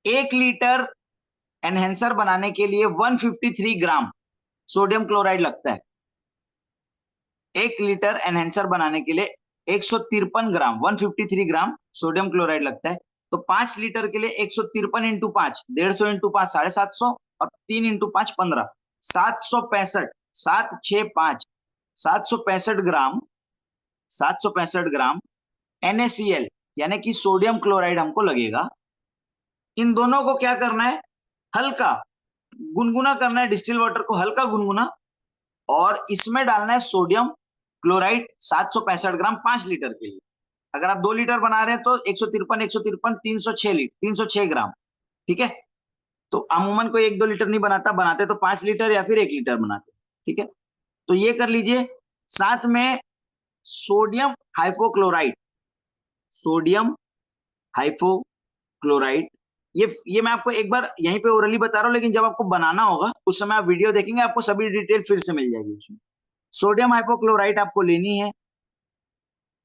एक लीटर एनहेंसर बनाने के लिए 153 ग्राम सोडियम क्लोराइड लगता है। 1 लीटर एनहेंसर बनाने के लिए 153 ग्राम, 153 ग्राम सोडियम क्लोराइड लगता है। तो 5 लीटर के लिए 153 इंटू 5, 150 इंटू 5 750, और 3 इंटू 5 15, 765, 765, 765 ग्राम, 765 ग्राम NaCl यानी कि सोडियम क्लोराइड हमको लगेगा। इन दोनों को क्या करना है, हल्का गुनगुना करना है, डिस्टिल वाटर को हल्का गुनगुना, और इसमें डालना है सोडियम क्लोराइड 765 ग्राम 5 लीटर के लिए। अगर आप 2 लीटर बना रहे हैं तो 153 153 306 ग्राम, ठीक है। तो अमूमन कोई 1-2 लीटर नहीं बनाता, बनाते तो 5 लीटर या फिर 1 लीटर बनाते, ठीक है। तो ये कर लीजिए। साथ में सोडियम हाइपोक्लोराइड, सोडियम हाइपोक्लोराइड, ये मैं आपको एक बार यहीं पे ओरली बता रहा हूं, लेकिन जब आपको बनाना होगा उस समय आप वीडियो देखेंगे, आपको सभी डिटेल फिर से मिल जाएगी उसमें। सोडियम हाइपोक्लोराइड आपको लेनी है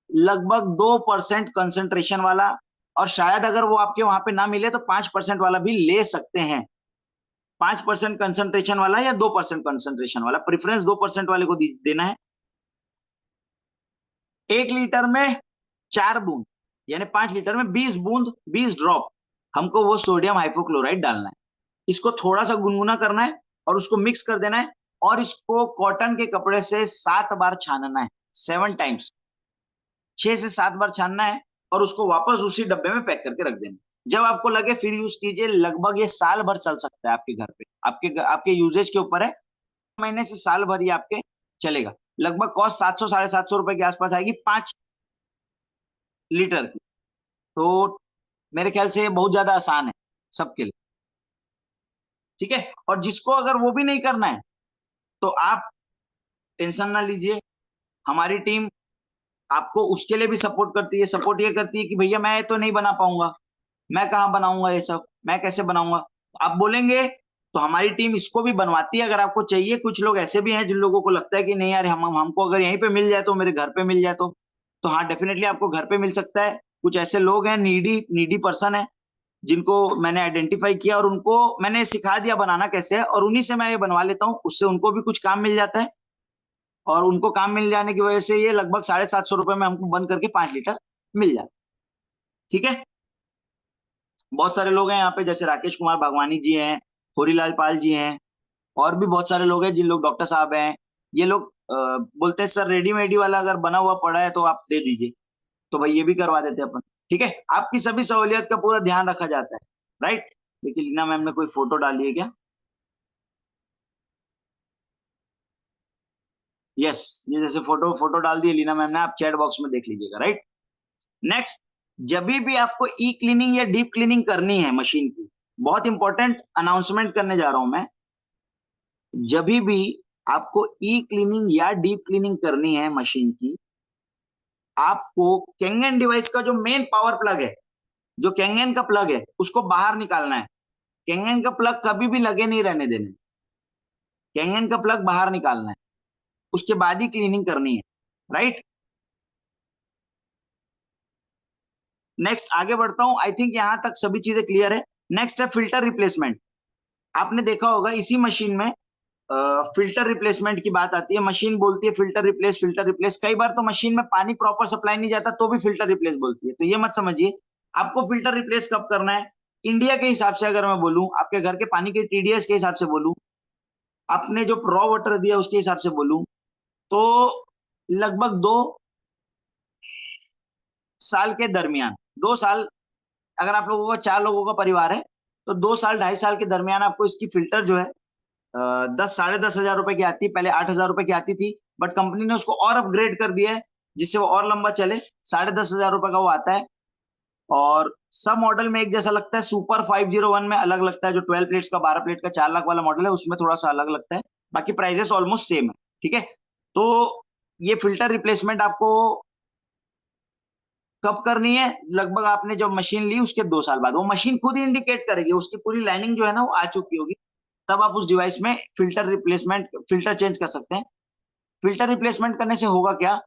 लगभग 2% कंसेंट्रेशन वाला, और शायद अगर वो आपके वहां पे ना मिले तो 5% वाला भी ले सकते हैं। 5% कंसेंट्रेशन वाला या 2% कंसेंट्रेशन वाला, प्रेफरेंस 2% वाले को देना है। 1 लीटर में 4 बूंद, यानी 5 लीटर में 20 बूंद, 20 ड्रॉप हमको वो सोडियम हाइपोक्लोराइड डालना है। इसको थोड़ा सा गुनगुना करना है और उसको मिक्स कर देना है, और इसको कॉटन के कपड़े से 7 बार छानना है, 7 टाइम्स, 6 से 7 बार छानना है, और उसको वापस उसी डब्बे में पैक करके रख देना। जब आपको लगे फिर यूज कीजिए, लगभग ये साल भर चल सकता है आपके घर पे, आपके यूजेज के ऊपर है, महीने से साल भर ये आपके चलेगा। लगभग कॉस्ट 700 750 रुपए के आसपास आएगी 5 लीटर की। तो मेरे ख्याल से ये बहुत ज्यादा आसान है सबके लिए, ठीक है। और जिसको अगर वो भी नहीं करना है तो आप टेंशन ना लीजिए, हमारी टीम आपको उसके लिए भी सपोर्ट करती है। सपोर्ट ये करती है कि भैया मैं तो नहीं बना पाऊंगा, मैं कहाँ बनाऊंगा ये सब, मैं कैसे बनाऊंगा, आप बोलेंगे तो हमारी टीम इसको भी बनवाती है अगर आपको चाहिए। कुछ लोग ऐसे भी हैं जिन लोगों को लगता है कि नहीं यार, हमको अगर यहीं पे मिल जाए तो मेरे घर पे मिल जाए तो हाँ, डेफिनेटली आपको घर पे मिल सकता है। कुछ ऐसे लोग हैं, नीडी नीडी पर्सन है, जिनको मैंने आइडेंटिफाई किया और उनको मैंने सिखा दिया बनाना कैसे है, और उन्हीं से मैं ये बनवा लेता हूँ, उससे उनको भी कुछ काम मिल जाता है, और उनको काम मिल जाने की वजह से ये लगभग 750 रुपए में हमको बंद करके 5 लीटर मिल जाता है, ठीक है। बहुत सारे लोग हैं यहाँ पे, जैसे राकेश कुमार भागवानी जी हैं, होरीलाल पाल जी हैं, और भी बहुत सारे लोग हैं, जिन लोग डॉक्टर साहब हैं, ये लोग बोलते हैं सर रेडीमेड वाला अगर बना हुआ पड़ा है तो आप दे दीजिए, तो भाई ये भी करवा देते हैं अपन, ठीक है। आपकी सभी सहूलियत का पूरा ध्यान रखा जाता है, राइट। देखिए लीना मैम ने कोई फोटो डाली है क्या, यस, ये जैसे फोटो फोटो डाल दिए लीना मैम ने, आप चैट बॉक्स में देख लीजिएगा, राइट। नेक्स्ट, जब भी आपको ई क्लीनिंग या डीप क्लीनिंग करनी है मशीन की, बहुत इंपॉर्टेंट अनाउंसमेंट करने जा रहा हूं मैं, जब भी आपको ई क्लीनिंग या डीप क्लीनिंग करनी है मशीन की, आपको कैंगन डिवाइस का जो मेन पावर प्लग है, जो कैंगन का प्लग है, उसको बाहर निकालना है। कैंगन का प्लग कभी भी लगे नहीं रहने देने, कैंगन का प्लग बाहर निकालना है, उसके बाद ही क्लीनिंग करनी है, राइट। नेक्स्ट आगे बढ़ता हूं, आई थिंक यहां तक सभी चीजें क्लियर है। नेक्स्ट है फिल्टर रिप्लेसमेंट। आपने देखा होगा इसी मशीन में फिल्टर रिप्लेसमेंट की बात आती है, मशीन बोलती है फिल्टर रिप्लेस, फिल्टर रिप्लेस। कई बार तो मशीन में पानी प्रॉपर सप्लाई नहीं जाता तो भी फिल्टर रिप्लेस बोलती है, तो ये मत समझिए। आपको फिल्टर रिप्लेस कब करना है, इंडिया के हिसाब से अगर मैं बोलूं, आपके घर के पानी के टीडीएस के हिसाब से बोलूं, आपने जो रॉ वाटर दिया उसके हिसाब से बोलूं, तो लगभग 2 साल के दरमियान, 2 साल, अगर आप लोगों का 4 लोगों का परिवार है तो 2 साल 2.5 साल के दरमियान आपको इसकी फिल्टर जो है 10 साढ़े 10 हजार रुपए की आती है, पहले 8 हजार रुपए की आती थी, बट कंपनी ने उसको और अपग्रेड कर दिया है जिससे वो और लंबा चले, 10,500 रुपए का वो आता है। और सब मॉडल में एक जैसा लगता है, सुपर 501 में अलग लगता है, जो 12 प्लेट्स का 12 प्लेट का 4 लाख वाला मॉडल है उसमें थोड़ा सा अलग लगता है, बाकी प्राइजेस ऑलमोस्ट सेम है, ठीक है। तो ये फिल्टर रिप्लेसमेंट आपको कब करनी है, लगभग आपने जब मशीन ली उसके 2 साल बाद, वो मशीन खुद ही इंडिकेट करेगी, उसकी पूरी लाइनिंग जो है ना वो आ चुकी होगी, तब आप उस डिवाइस में फिल्टर रिप्लेसमेंट, फिल्टर चेंज कर सकते हैं। फिल्टर रिप्लेसमेंट करने से होगा क्या,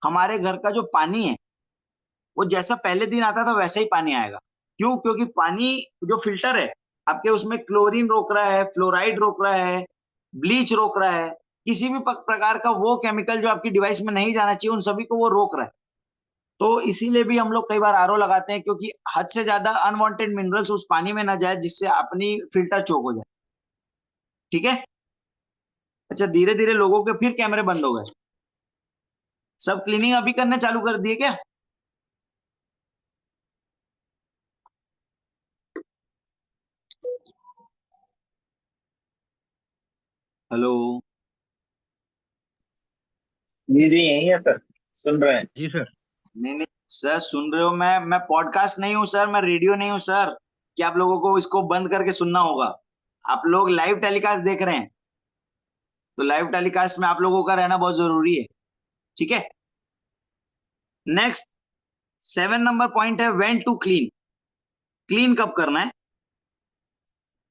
हमारे घर का जो पानी है वो जैसा पहले दिन आता था वैसा ही पानी आएगा। क्यों, क्योंकि पानी जो फिल्टर है आपके, उसमें क्लोरीन रोक रहा है, फ्लोराइड रोक रहा है, ब्लीच रोक रहा है, किसी भी प्रकार का वो केमिकल जो आपकी डिवाइस में नहीं जाना चाहिए उन सभी को वो रोक रहा है। तो इसीलिए भी हम लोग कई बार आरओ लगाते हैं, क्योंकि हद से ज्यादा अनवांटेड मिनरल्स उस पानी में ना जाए जिससे अपनी फिल्टर चोक हो जाए, ठीक है। अच्छा, धीरे धीरे लोगों के फिर कैमरे बंद हो गए, सब क्लीनिंग अभी करने चालू कर दिए क्या? हेलो। जी जी यही है सर, सुन रहे हैं। जी सर। नहीं नहीं सर, सुन रहे हो, मैं पॉडकास्ट नहीं हूँ सर, मैं रेडियो नहीं हूँ सर, कि आप लोगों को इसको बंद करके सुनना होगा। आप लोग लाइव टेलीकास्ट देख रहे हैं, तो लाइव टेलीकास्ट में आप लोगों का रहना बहुत जरूरी है, ठीक है। नेक्स्ट 7 नंबर पॉइंट है व्हेन टू क्लीन। क्लीन कब करना है,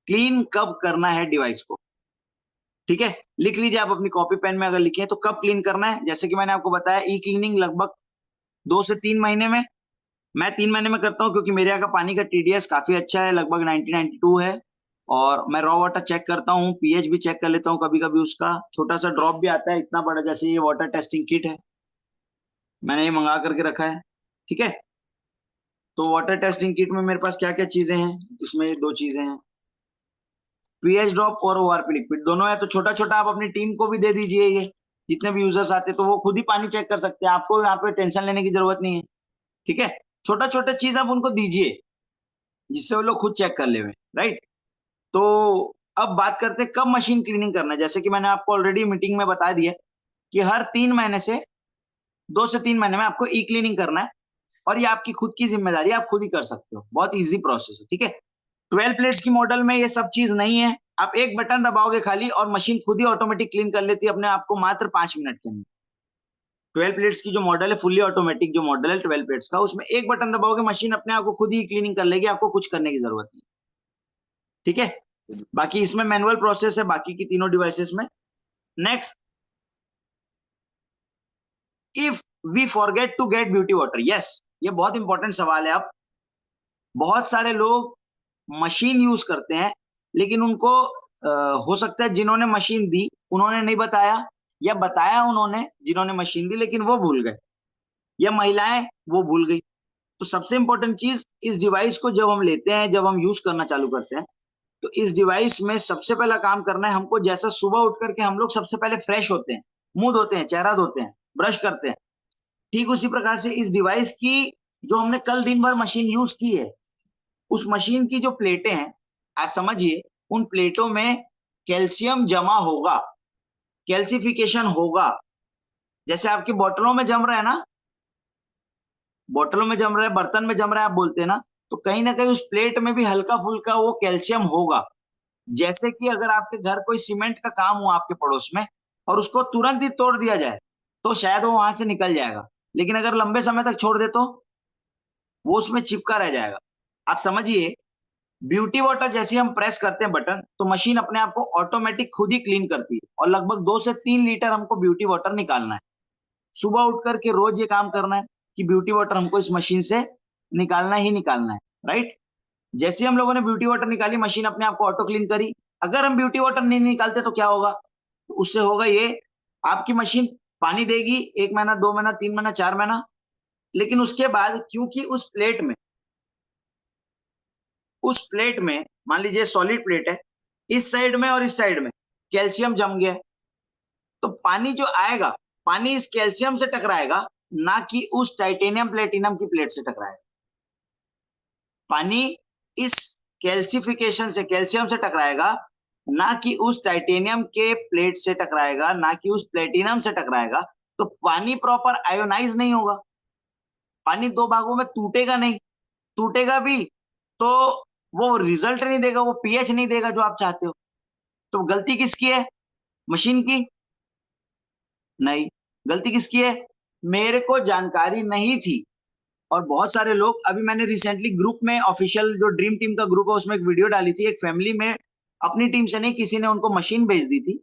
क्लीन कब करना है डिवाइस को, ठीक है। लिख लीजिए आप अपनी कॉपी पेन में, अगर लिखे तो कब क्लीन करना है। जैसे कि मैंने आपको बताया, ई क्लीनिंग लगभग 2 से 3 महीने में, मैं 3 महीने में करता हूँ, क्योंकि मेरे यहाँ का पानी का टीडीएस काफी अच्छा है, लगभग 90-92 है। और मैं रॉ वाटर चेक करता हूँ, पीएच भी चेक कर लेता हूँ, कभी कभी उसका छोटा सा ड्रॉप भी आता है, इतना बड़ा, जैसे ये वाटर टेस्टिंग किट है, मैंने ये मंगा करके रखा है, ठीक है। तो वाटर टेस्टिंग किट में मेरे पास क्या क्या चीजें हैं, इसमें 2 चीजें हैं, पीएच ड्रॉप और ओआरपी लिक्विड, दोनों है। तो छोटा छोटा आप अपनी टीम को भी दे दीजिए, ये जितने भी यूजर्स आते हैं तो वो खुद ही पानी चेक कर सकते हैं, आपको यहाँ पे टेंशन लेने की जरूरत नहीं है, ठीक है। छोटा छोटा चीज आप उनको दीजिए जिससे वो लोग खुद चेक कर ले, राइट। तो अब बात करते हैं कब मशीन क्लीनिंग करना है। जैसे कि मैंने आपको ऑलरेडी मीटिंग में बता दिया कि हर 3 महीने से 2 से 3 महीने में आपको ई क्लीनिंग करना है, और ये आपकी खुद की जिम्मेदारी है, आप खुद ही कर सकते हो, बहुत इजी प्रोसेस है, ठीक है। 12 प्लेट्स की मॉडल में ये सब चीज नहीं है, आप एक बटन दबाओगे खाली और मशीन खुद ही ऑटोमेटिक क्लीन कर लेती है अपने आप को, मात्र 5 मिनट के अंदर। 12 प्लेट्स की जो मॉडल है, फुल्ली ऑटोमेटिक जो मॉडल है 12 प्लेट्स का, उसमें एक बटन दबाओगे मशीन अपने आप को खुद ही क्लीनिंग कर लेगी, आपको कुछ करने की जरूरत नहीं, ठीक है। बाकी इसमें मैनुअल प्रोसेस है बाकी की तीनों डिवाइसेस में। Next, if we forget to get beauty water, yes, ये बहुत इंपॉर्टेंट सवाल है। अब बहुत सारे लोग मशीन यूज करते हैं, लेकिन उनको हो सकता है जिन्होंने मशीन दी उन्होंने नहीं बताया, या बताया उन्होंने जिन्होंने मशीन दी लेकिन वो भूल गए, या महिलाएं वो भूल गई। तो सबसे इंपॉर्टेंट चीज, इस डिवाइस को जब हम लेते हैं, जब हम यूज करना चालू करते हैं, तो इस डिवाइस में सबसे पहला काम करना है हमको, जैसा सुबह उठ करके हम लोग सबसे पहले फ्रेश होते हैं, मुंह धोते हैं, चेहरा धोते हैं, ब्रश करते हैं, ठीक उसी प्रकार से इस डिवाइस की, जो हमने कल दिन भर मशीन यूज की है, उस मशीन की जो प्लेटें हैं, आप समझिए, उन प्लेटों में कैल्शियम जमा होगा, कैल्सिफिकेशन होगा, जैसे आपकी बोतलों में जम रहा है ना, बोतलों में जम रहा है, बर्तन में जम रहा है आप बोलते हैं ना, तो कहीं ना कहीं उस प्लेट में भी हल्का फुल्का वो कैल्शियम होगा। जैसे कि अगर आपके घर कोई सीमेंट का काम हुआ आपके पड़ोस में और उसको तुरंत ही तोड़ दिया जाए तो शायद वो वहां से निकल जाएगा, लेकिन अगर लंबे समय तक छोड़ दे तो वो उसमें चिपका रह जाएगा। आप समझिए, ब्यूटी वाटर जैसे हम प्रेस करते हैं बटन तो मशीन अपने आप को ऑटोमेटिक खुद ही क्लीन करती है और लगभग 2 से 3 लीटर हमको ब्यूटी वाटर निकालना है। सुबह उठ करके रोज ये काम करना है कि ब्यूटी वाटर हमको इस मशीन से निकालना ही निकालना है, राइट। जैसे ही हम लोगों ने ब्यूटी वाटर निकाली, मशीन अपने आप को ऑटो क्लीन करी। अगर हम ब्यूटी वाटर नहीं निकालते तो क्या होगा? तो उससे होगा ये, आपकी मशीन पानी देगी 1 महीना, 2 महीना, 3 महीना, 4 महीना, लेकिन उसके बाद क्योंकि उस प्लेट में मान लीजिए सॉलिड प्लेट है, इस साइड में और इस साइड में कैल्शियम जम गया है, तो पानी जो आएगा, पानी इस कैल्शियम से टकराएगा, ना कि उस टाइटेनियम प्लेटिनम की प्लेट से टकराएगा। पानी इस कैल्सिफिकेशन से, कैल्शियम से टकराएगा, ना कि उस टाइटेनियम के प्लेट से टकराएगा, ना कि उस प्लेटिनम से टकराएगा। तो पानी प्रॉपर आयोनाइज नहीं होगा, पानी दो भागों में टूटेगा नहीं, टूटेगा भी तो वो रिजल्ट नहीं देगा, वो पीएच नहीं देगा जो आप चाहते हो। तो गलती किसकी है? मशीन की? नहीं, गलती किसकी है? मेरे को जानकारी नहीं थी। और बहुत सारे लोग, अभी मैंने रिसेंटली ग्रुप में, ऑफिशियल जो ड्रीम टीम का ग्रुप है उसमें एक वीडियो डाली थी, एक फैमिली में अपनी टीम से नहीं, किसी ने उनको मशीन भेज दी थी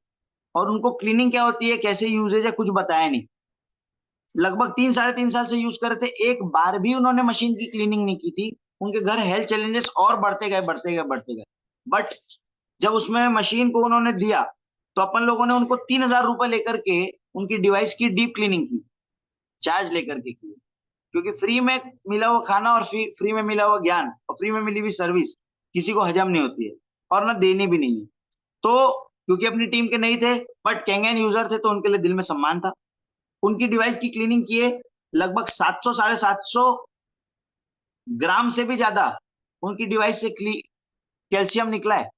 और उनको क्लीनिंग क्या होती है, कैसे यूजेज है, कुछ बताया नहीं। लगभग 3 साढ़े 3 साल से यूज कर रहे थे, एक बार भी उन्होंने मशीन की क्लीनिंग नहीं की थी। उनके घर हेल्थ चैलेंजेस और बढ़ते गए, बढ़ते गए, बढ़ते गए। बट जब उसमें मशीन को उन्होंने दिया तो अपन लोगों ने उनको 3,000 रुपए लेकर के उनकी डिवाइस की डीप क्लीनिंग की, चार्ज लेकर के की, क्योंकि फ्री में मिला हुआ खाना और फ्री में मिला हुआ ज्ञान और फ्री में मिली हुई सर्विस किसी को हजम नहीं होती है और ना देनी भी नहीं है। तो क्योंकि अपनी टीम के नहीं थे बट कैंगन यूजर थे तो उनके लिए दिल में सम्मान था। उनकी डिवाइस की क्लीनिंग किए, लगभग 700 साढ़े 700 ग्राम से भी ज्यादा उनकी डिवाइस से कैल्शियम निकला है।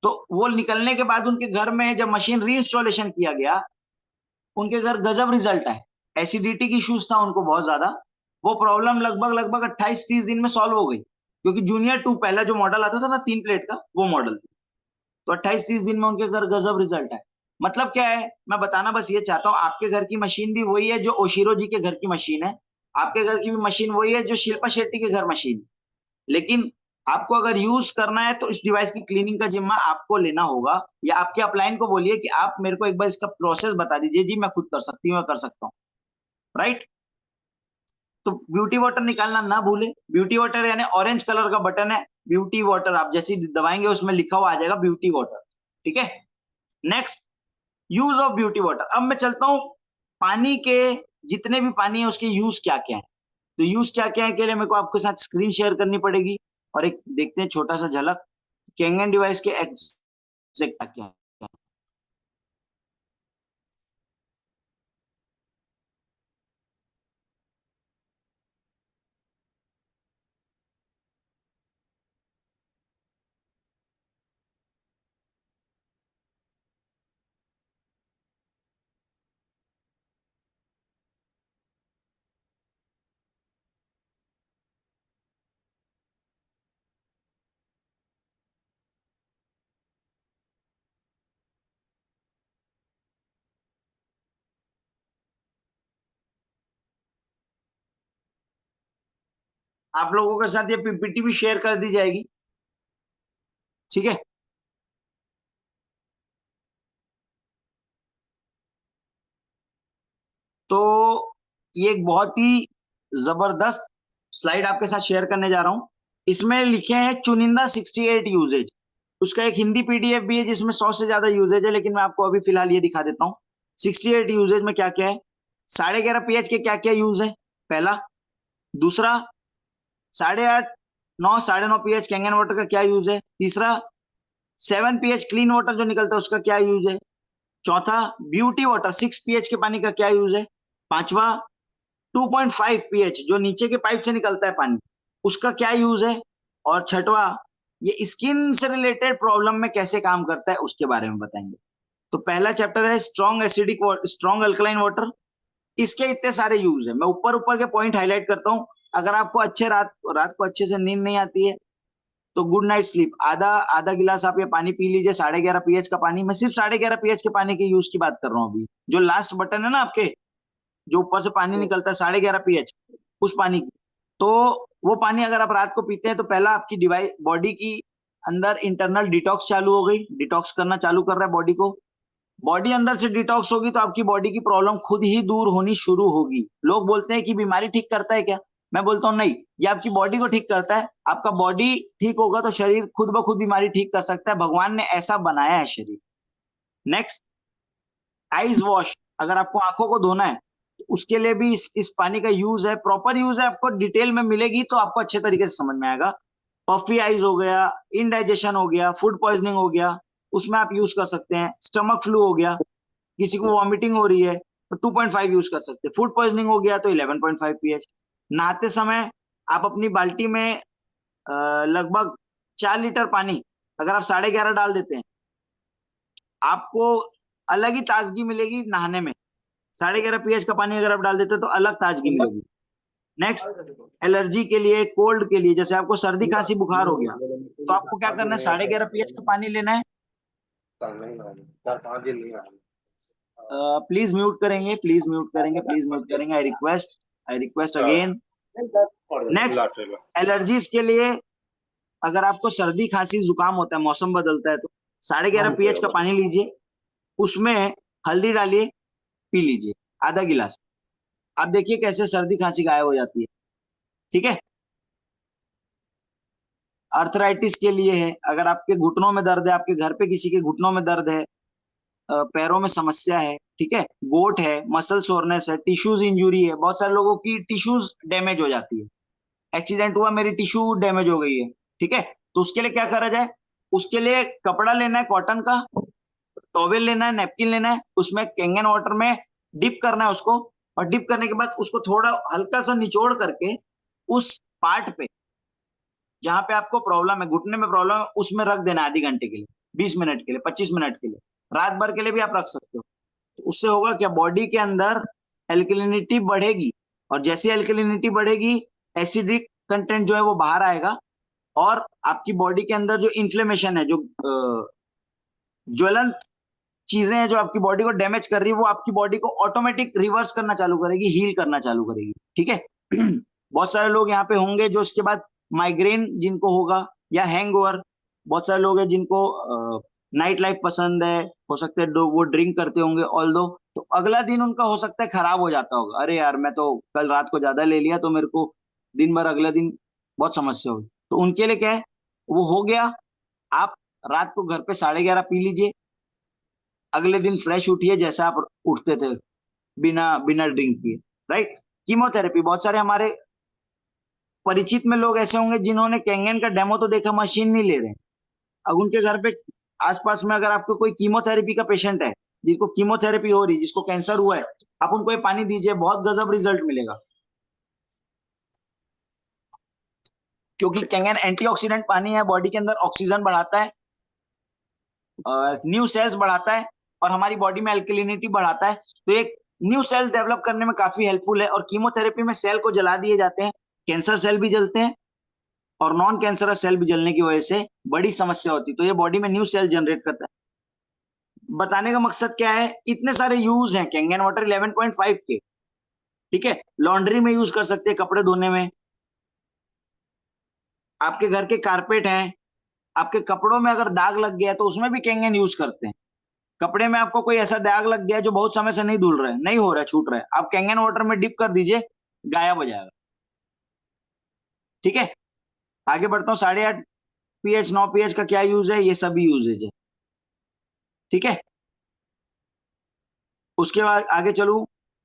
तो वो निकलने के बाद उनके घर में जब मशीन रीइंस्टॉलेशन किया गया, उनके घर गजब रिजल्ट है। एसिडिटी की इश्यूज था उनको बहुत ज्यादा, वो प्रॉब्लम लगभग लगभग 28-30 दिन में सॉल्व हो गई, क्योंकि जूनियर 2 पहला जो मॉडल आता था ना 3 प्लेट का, वो मॉडल थी। तो 28-30 दिन में उनके घर गजब रिजल्ट है। मतलब क्या है, मैं बताना बस ये चाहता हूँ, आपके घर की मशीन भी वही है जो ओशिरो जी के घर की मशीन है, आपके घर की भी मशीन वही है जो शिल्पा शेट्टी के घर मशीन है। लेकिन आपको अगर यूज करना है तो इस डिवाइस की क्लीनिंग का जिम्मा आपको लेना होगा, या आपके अपलाइन को बोलिए कि आप मेरे को एक बार इसका प्रोसेस बता दीजिए, जी मैं खुद कर सकती हूँ, कर सकता हूँ, राइट। तो ब्यूटी वाटर निकालना ना भूले। ब्यूटी वाटर यानी ऑरेंज कलर का बटन है ब्यूटी वाटर, आप जैसे दबाएंगे उसमें लिखा हुआ आ जाएगा ब्यूटी वाटर, ठीक है। Next, use of beauty water. अब मैं चलता हूं पानी के, जितने भी पानी है उसके यूज क्या क्या है। तो यूज क्या क्या है के लिए मेरे को आपके साथ स्क्रीन शेयर करनी पड़ेगी और एक देखते हैं छोटा सा झलक कैंगन डिवाइस के एग्जैक्ट क्या क्या है। आप लोगों के साथ ये पीपीटी भी शेयर कर दी जाएगी, ठीक है। तो ये एक बहुत ही जबरदस्त स्लाइड आपके साथ शेयर करने जा रहा हूं। इसमें लिखे हैं चुनिंदा 68 यूजेज। उसका एक हिंदी पीडीएफ भी है जिसमें 100 से ज्यादा यूजेज है, लेकिन मैं आपको अभी फिलहाल ये दिखा देता हूँ 68 यूजेज में क्या क्या है। 11.5 पीएच के क्या क्या यूज है, पहला। दूसरा, 8.5 9 9.5 पीएच कैंगन वाटर का क्या यूज है। तीसरा, 7 पीएच क्लीन वाटर जो निकलता है उसका क्या यूज है। चौथा, ब्यूटी वाटर 6 पीएच के पानी का क्या यूज है। पांचवा, 2.5 पीएच जो नीचे के पाइप से निकलता है पानी, उसका क्या यूज है। और छठवा, ये स्किन से रिलेटेड प्रॉब्लम में कैसे काम करता है उसके बारे में बताएंगे। तो पहला चैप्टर है strong acidic strong alkaline water. इसके इतने सारे यूज है, मैं ऊपर ऊपर के पॉइंट हाईलाइट करता हूँ। अगर आपको रात को अच्छे से नींद नहीं आती है तो गुड नाइट स्लीप, आधा आधा गिलास आप ये पानी पी लीजिए, 11.5 pH का पानी। मैं सिर्फ 11.5 pH के पानी के यूज की बात कर रहा हूँ अभी। जो लास्ट बटन है ना आपके, जो ऊपर से पानी निकलता है 11.5 pH, उस पानी की, तो वो पानी अगर आप रात को पीते हैं तो पहला आपकी डिवाइस बॉडी की अंदर इंटरनल डिटॉक्स चालू हो गई, डिटॉक्स करना चालू कर रहा है बॉडी को। बॉडी अंदर से डिटॉक्स होगी तो आपकी बॉडी की प्रॉब्लम खुद ही दूर होनी शुरू होगी। लोग बोलते हैं कि बीमारी ठीक करता है क्या, मैं बोलता हूं नहीं, ये आपकी बॉडी को ठीक करता है। आपका बॉडी ठीक होगा तो शरीर खुद ब खुद बीमारी ठीक कर सकता है, भगवान ने ऐसा बनाया है शरीर। Next, eyes wash. अगर आपको आंखों को धोना है तो उसके लिए भी इस पानी का यूज है, प्रॉपर यूज है, आपको डिटेल में मिलेगी तो आपको अच्छे तरीके से समझ में आएगा। पफी आईज हो गया, इनडाइजेशन हो गया, फूड पॉइजनिंग हो गया, उसमें आप यूज कर सकते हैं। स्टमक फ्लू हो गया, किसी को वॉमिटिंग हो रही है तो 2.5 यूज कर सकते हैं। फूड पॉइजनिंग हो गया तो 11.5 pH। नहाते समय आप अपनी बाल्टी में लगभग 4 लीटर पानी अगर आप 11.5 डाल देते हैं, आपको अलग ही ताजगी मिलेगी नहाने में। 11.5 pH का पानी अगर आप डाल देते हैं तो अलग ताजगी मिलेगी। नेक्स्ट, एलर्जी के लिए, कोल्ड के लिए, जैसे आपको सर्दी खांसी बुखार हो गया तो आपको क्या करना है, 11.5 pH का पानी लेना है। प्लीज म्यूट करेंगे, प्लीज म्यूट करेंगे, प्लीज म्यूट करेंगे। I request again. Next, allergies के लिए अगर आपको सर्दी खांसी जुकाम होता है, मौसम बदलता है, तो 11.5 pH का पानी लीजिए, उसमें हल्दी डालिए, पी लीजिए आधा गिलास। आप देखिए कैसे सर्दी खांसी गायब हो जाती है। ठीक है। अर्थराइटिस के लिए है, अगर आपके घुटनों में दर्द है, आपके घर पे किसी के घुटनों में दर्द है, पैरों में समस्या है, ठीक है, गोट है, मसल सोरनेस है, टिश्यूज इंजुरी है, बहुत सारे लोगों की टिश्यूज डैमेज हो जाती है। एक्सीडेंट हुआ, मेरी टिश्यू डैमेज हो गई है, ठीक है, तो उसके लिए क्या करा जाए, उसके लिए कपड़ा लेना है कॉटन का, टॉवेल लेना है, नैपकिन लेना है, उसमें कैंगन वाटर में डिप करना है उसको, और डिप करने के बाद उसको थोड़ा हल्का सा निचोड़ करके उस पार्ट पे जहां पे आपको प्रॉब्लम है, घुटने में प्रॉब्लम है, उसमें रख देना आधे घंटे के लिए, 20 मिनट के लिए, 25 मिनट के लिए, रात भर के लिए भी आप रख सकते हो। तो उससे होगा क्या, बॉडी के अंदर एल्कलिनिटी बढ़ेगी, और जैसी एल्कलिनिटी बढ़ेगी एसिडिक कंटेंट जो है वो बाहर आएगा, और आपकी बॉडी के अंदर जो इन्फ्लेमेशन है, जो ज्वलंत चीजें हैं जो आपकी बॉडी को डैमेज कर रही है, वो आपकी बॉडी को ऑटोमेटिक रिवर्स करना चालू करेगी, हील करना चालू करेगी। ठीक है। बहुत सारे लोग यहाँ पे होंगे जो इसके बाद माइग्रेन जिनको होगा, या हैंगओवर, बहुत सारे लोग हैं जिनको नाइट लाइफ पसंद है, हो सकता है वो ड्रिंक करते होंगे ऑल्दो, तो अगला दिन उनका हो सकता है खराब हो जाता होगा, अरे यार मैं तो कल रात को ज्यादा ले लिया तो मेरे को दिन भर अगले दिन बहुत समस्या होगी। तो उनके लिए क्या है, वो हो गया, आप रात को घर पे 11:30 पी लीजिए, अगले दिन फ्रेश उठिए जैसा आप उठते थे, बिना बिना ड्रिंक किए। राइट। कीमोथेरेपी, बहुत सारे हमारे परिचित में लोग ऐसे होंगे जिन्होंने कैंगन का डेमो तो देखा, मशीन नहीं ले रहे। अब उनके घर पे आसपास में अगर आपको कोई कीमोथेरेपी का पेशेंट है, जिसको कीमोथेरेपी हो रही, जिसको कैंसर हुआ है, आप उनको ये पानी दीजिए, बहुत गजब रिजल्ट मिलेगा, क्योंकि कैंगन एंटीऑक्सीडेंट पानी है, बॉडी के अंदर ऑक्सीजन बढ़ाता है, न्यू सेल्स बढ़ाता है, और हमारी बॉडी में एल्कलिनिटी बढ़ाता है, तो एक न्यू सेल्स डेवलप करने में काफी हेल्पफुल है। और कीमोथेरेपी में सेल को जला दिए जाते हैं, कैंसर सेल भी जलते हैं और नॉन कैंसरस सेल भी जलने की वजह से बड़ी समस्या होती है, तो ये बॉडी में न्यू सेल जनरेट करता है। बताने का मकसद क्या है, इतने सारे यूज हैं कैंगन वाटर 11.5 के। ठीक है। लॉन्ड्री में यूज कर सकते हैं, कपड़े धोने में, आपके घर के कारपेट हैं, आपके कपड़ों में अगर दाग लग गया तो उसमें भी कैंगन यूज करते हैं। कपड़े में आपको कोई ऐसा दाग लग गया जो बहुत समय से नहीं धुल रहा है, नहीं हो रहा है, छूट रहा है, आप कैंगन वाटर में डिप कर दीजिए, गायब हो जाएगा। ठीक है। आगे बढ़ता हूँ, 8.5 pH 9 pH का क्या यूज है, ये सभी यूजेज है। ठीक है। उसके बाद आगे चलूं,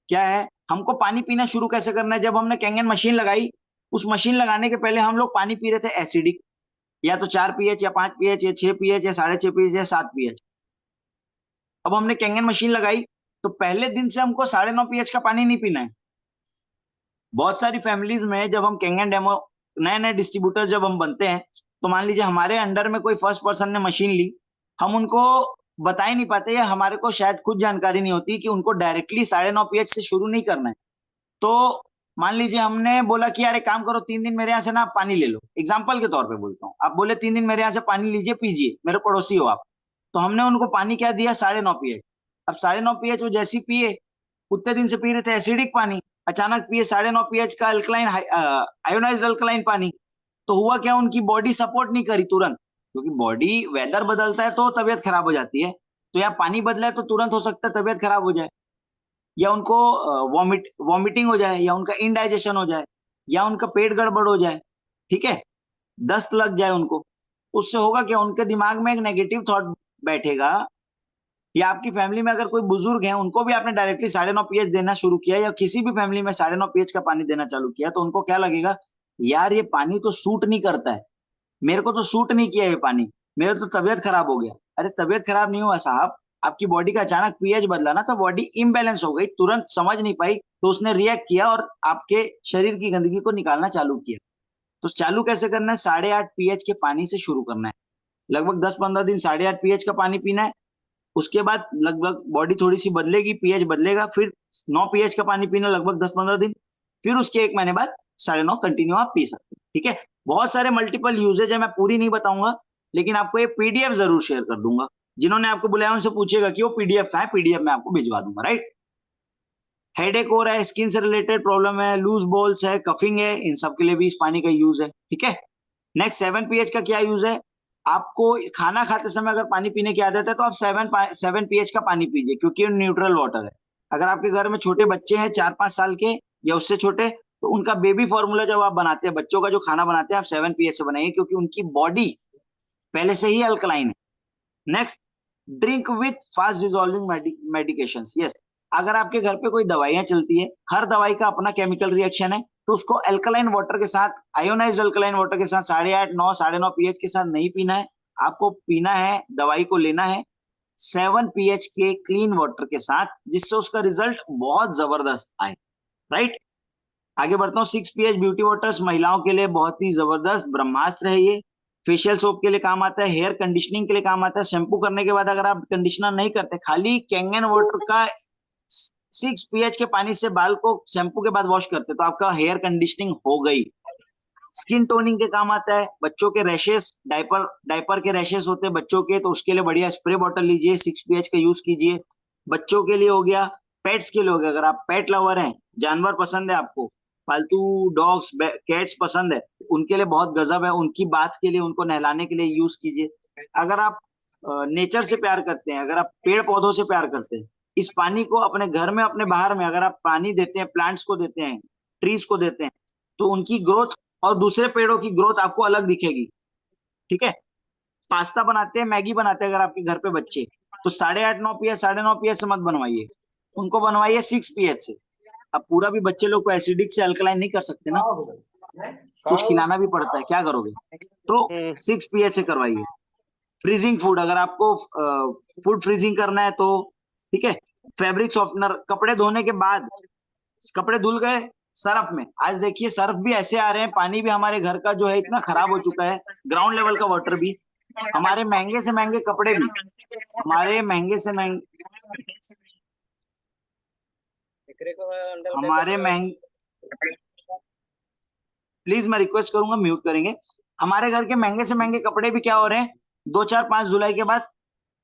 क्या है, हमको पानी पीना शुरू कैसे करना है। जब हमने कैंगन मशीन लगाई, उस मशीन लगाने के पहले हम लोग पानी पी रहे थे एसिडिक, या तो 4 pH या 5 pH या 6 pH या 6.5 pH या 7 pH। अब हमने कैंगन मशीन लगाई तो पहले दिन से हमको 9.5 pH का पानी नहीं पीना है। बहुत सारी फैमिलीज में जब हम कैंगन डेमो, नए नए डिस्ट्रीब्यूटर्स जब हम बनते हैं, तो मान लीजिए हमारे अंडर में कोई फर्स्ट पर्सन ने मशीन ली, हम उनको बता ही नहीं पाते, या हमारे को शायद खुद जानकारी नहीं होती कि उनको डायरेक्टली 9.5 pH से शुरू नहीं करना है। तो मान लीजिए हमने बोला कि यार एक काम करो, 3 दिन मेरे यहाँ से ना पानी ले लो, एग्जाम्पल के तौर पे बोलता हूँ, आप बोले 3 दिन मेरे यहाँ से पानी लीजिए पीजिए, मेरे पड़ोसी हो आप, तो हमने उनको पानी क्या दिया, 9.5 pH। अब 9.5 pH वो जैसी पिए, उतने दिन से पी रहे थे एसिडिक पानी, अचानक पिए 9.5 pH का अल्कलाइन आयोनाइज्ड अल्कलाइन पानी, तो हुआ क्या, उनकी बॉडी सपोर्ट नहीं करी तुरंत, क्योंकि बॉडी वेदर बदलता है तो तबीयत खराब हो जाती है, तो यहाँ पानी बदला है तो तुरंत हो सकता है तबीयत खराब हो जाए, या उनको वॉमिटिंग हो जाए, या उनका इनडाइजेशन हो जाए, या उनका पेट गड़बड़ हो जाए, ठीक है, दस्त लग जाए उनको। उससे होगा क्या, उनके दिमाग में एक नेगेटिव थॉट बैठेगा, या आपकी फैमिली में अगर कोई बुजुर्ग है उनको भी आपने डायरेक्टली 9.5 pH देना शुरू किया, या किसी भी फैमिली में 9.5 pH का पानी देना चालू किया, तो उनको क्या लगेगा, यार ये पानी तो सूट नहीं करता है, मेरे को तो सूट नहीं किया ये पानी, मेरा तो तबीयत खराब हो गया। अरे तबीयत खराब नहीं हुआ साहब, आपकी बॉडी का अचानक पीएच बदला ना, तो बॉडी इम्बैलेंस हो गई, तुरंत समझ नहीं पाई, तो उसने रिएक्ट किया और आपके शरीर की गंदगी को निकालना चालू किया। तो चालू कैसे करना है, 8.5 pH के पानी से शुरू करना है, लगभग 10-15 दिन 8.5 pH का पानी पीना है, उसके बाद लगभग बॉडी थोड़ी सी बदलेगी, पीएच बदलेगा, फिर 9 pH का पानी पीना लगभग 10-15 दिन, फिर उसके 1 महीने बाद 9.5 कंटिन्यू आप पी सकते हैं, ठीक है। बहुत सारे मल्टीपल यूजेज है, मैं पूरी नहीं बताऊंगा, लेकिन आपको ये पीडीएफ जरूर शेयर कर दूंगा, जिन्होंने आपको बुलाया उनसे पूछेगा कि वो पीडीएफ कहाँ है, पीडीएफ में आपको भिजवा दूंगा, राइट। हेडेक हो रहा है, स्किन से रिलेटेड प्रॉब्लम है, लूज बॉल्स है, कफिंग है, इन सब के लिए भी इस पानी का यूज है, ठीक है। नेक्स्ट 7 pH का क्या यूज है, आपको खाना खाते समय अगर पानी पीने की आदत है तो आप 7 pH का पानी पीजिए, क्योंकि न्यूट्रल वाटर है। अगर आपके घर में छोटे बच्चे हैं 4-5 साल के या उससे छोटे, तो उनका बेबी फॉर्मूला जब आप बनाते हैं, बच्चों का जो खाना बनाते हैं, आप 7 pH से बनाइए, क्योंकि उनकी बॉडी पहले से ही अल्कलाइन है। Next, drink with fast dissolving medication. Yes, अगर आपके घर पे कोई दवाइयां चलती है, हर दवाई का अपना केमिकल रिएक्शन है, तो उसको अल्कलाइन वाटर के साथ, आयोनाइज्ड अल्कलाइन वाटर के साथ 8.5, 9, 9.5 pH के साथ नहीं पीना है, आपको पीना है, दवाई को लेना है 7 pH के क्लीन वाटर के साथ, जिससे उसका रिजल्ट बहुत जबरदस्त आए, राइट। आगे बढ़ता हूँ, 6 pH ब्यूटी वाटर्स महिलाओं के लिए बहुत ही जबरदस्त ब्रह्मास्त्र है ये, फेशियल सोप के लिए काम आता है, हेयर कंडीशनिंग के लिए काम आता है, शैम्पू करने के बाद अगर आप कंडीशनर नहीं करते, खाली कैंगन वाटर का 6 pH के पानी से बाल को शैम्पू के बाद वॉश करते, तो आपका हेयर कंडीशनिंग हो गई। स्किन टोनिंग के काम आता है, बच्चों के रैशेस, डायपर के रैशेस होते हैं बच्चों के, तो उसके लिए बढ़िया स्प्रे बॉटल लीजिए, 6 pH का यूज कीजिए, बच्चों के लिए हो गया। पेट्स के लिए हो गया, अगर आप पेट लवर हैं, जानवर पसंद है आपको, पालतू डॉग्स कैट्स पसंद है, उनके लिए बहुत गजब है, उनकी बात के लिए, उनको नहलाने के लिए यूज कीजिए। अगर आप नेचर से प्यार करते हैं, अगर आप पेड़ पौधों से प्यार करते हैं, इस पानी को अपने घर में, अपने बाहर में अगर आप पानी देते हैं, प्लांट्स को देते हैं, ट्रीज को देते हैं, तो उनकी ग्रोथ और दूसरे पेड़ों की ग्रोथ आपको अलग दिखेगी, ठीक है। पास्ता बनाते हैं, मैगी बनाते हैं अगर आपके घर पे बच्चे, तो 8.5-9 pH से मत बनवाइए, उनको बनवाइए 6 pH से। अब पूरा भी बच्चे लोग को एसिडिक से अल्कलाइन नहीं कर सकते ना, कुछ खिलाना भी पड़ता है, क्या करोगे, तो 6 pH से करवाइए। फ्रीजिंग फूड, अगर आपको फूड फ्रीजिंग करना है तो ठीक है। फैब्रिक सॉफ्टनर, कपड़े धोने के बाद, कपड़े धुल गए सर्फ में, आज देखिए सर्फ भी ऐसे आ रहे हैं, पानी भी हमारे घर का जो है इतना खराब हो चुका है, ग्राउंड लेवल का वाटर भी, हमारे महंगे से महंगे कपड़े भी, हमारे महंगे से महंगे प्लीज मैं रिक्वेस्ट करूंगा, म्यूट करेंगे। हमारे घर के महंगे से महंगे कपड़े भी क्या हो रहे हैं, 2-4-5 धुलाई के बाद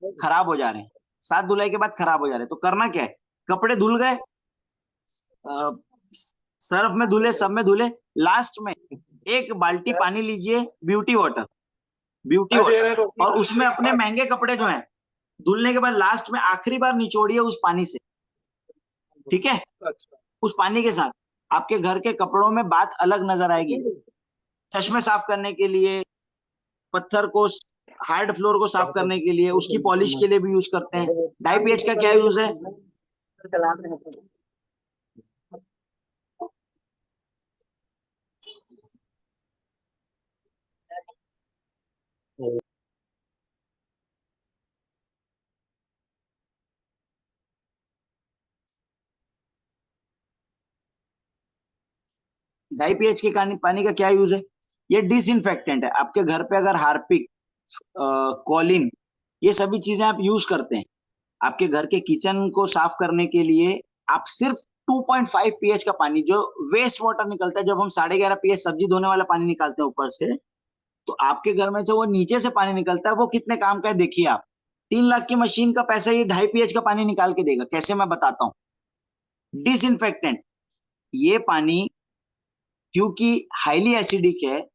खराब हो जा रहे हैं, 7 धुलाई के बाद खराब हो जा रहे हैं, तो करना क्या है, कपड़े धुल गए, सर्फ में धुले, सब में धुले, लास्ट में 1 बाल्टी पानी लीजिए, ब्यूटी वाटर, और उसमें अपने महंगे कपड़े जो हैं धुलने के बाद लास्ट में आखिरी बार निचोड़िए उस पानी से, ठीक है। उस पानी के साथ आपके घर के कपड़ों में बात अलग नजर आएगी। चश्मे साफ करने के लिए, पत्थर को, हार्ड फ्लोर को साफ करने के लिए, उसकी पॉलिश के लिए भी यूज करते हैं। 2.5 pH का क्या यूज है, ढाई pH के पानी का क्या यूज है, ये डिसइंफेक्टेंट है। आपके घर पे अगर हार्पिक, कॉलिन, ये सभी चीजें आप यूज करते हैं आपके घर के किचन को साफ करने के लिए। आप सिर्फ 2.5 pH का पानी, जो वेस्ट वाटर निकलता है, जब हम 11.5 pH सब्जी धोने वाला पानी निकालते हैं ऊपर से, तो आपके घर में जो वो नीचे से पानी निकलता है वो कितने काम का है देखिए आप। 3 लाख की मशीन का पैसा ये 2.5 pH का पानी निकाल के देगा। कैसे, मैं बताता हूँ। डिसइंफेक्टेंट, ये पानी क्योंकि हाईली एसिडिक है,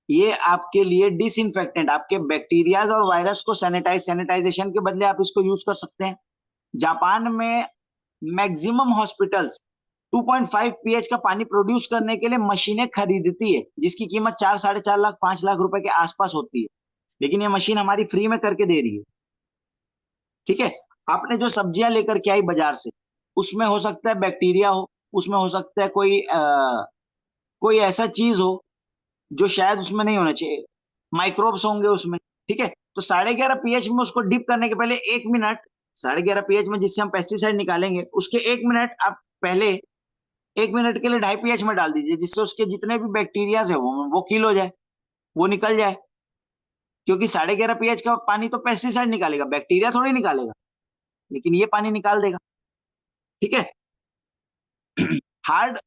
ये आपके लिए डिसइंफेक्टेंट, आपके बैक्टीरियाज और वायरस को सैनिटाइजेशन के बदले आप इसको यूज कर सकते हैं। जापान में मैक्सिमम हॉस्पिटल्स 2.5 pH का पानी प्रोड्यूस करने के लिए मशीनें खरीदती है, जिसकी कीमत 4-4.5 लाख 5 लाख रुपए के आसपास होती है, लेकिन ये मशीन हमारी फ्री में करके दे रही है। ठीक है, आपने जो सब्जियां लेकर के आई बाजार से, उसमें हो सकता है बैक्टीरिया हो, उसमें हो सकता है कोई ऐसा चीज हो जो शायद उसमें नहीं होना चाहिए, माइक्रोब्स होंगे उसमें। ठीक है, तो 11.5 pH में उसको डिप करने के पहले 1 मिनट, 11.5 pH में जिससे हम पेस्टिसाइड निकालेंगे, उसके 1 मिनट आप पहले 1 मिनट के लिए 2.5 pH में डाल दीजिए, जिससे उसके जितने भी बैक्टीरियाज है वो किल हो जाए, वो निकल जाए। क्योंकि 11.5 pH का पानी तो पेस्टिसाइड निकालेगा, बैक्टीरिया थोड़ी निकालेगा, लेकिन ये पानी निकाल देगा। ठीक है। Hard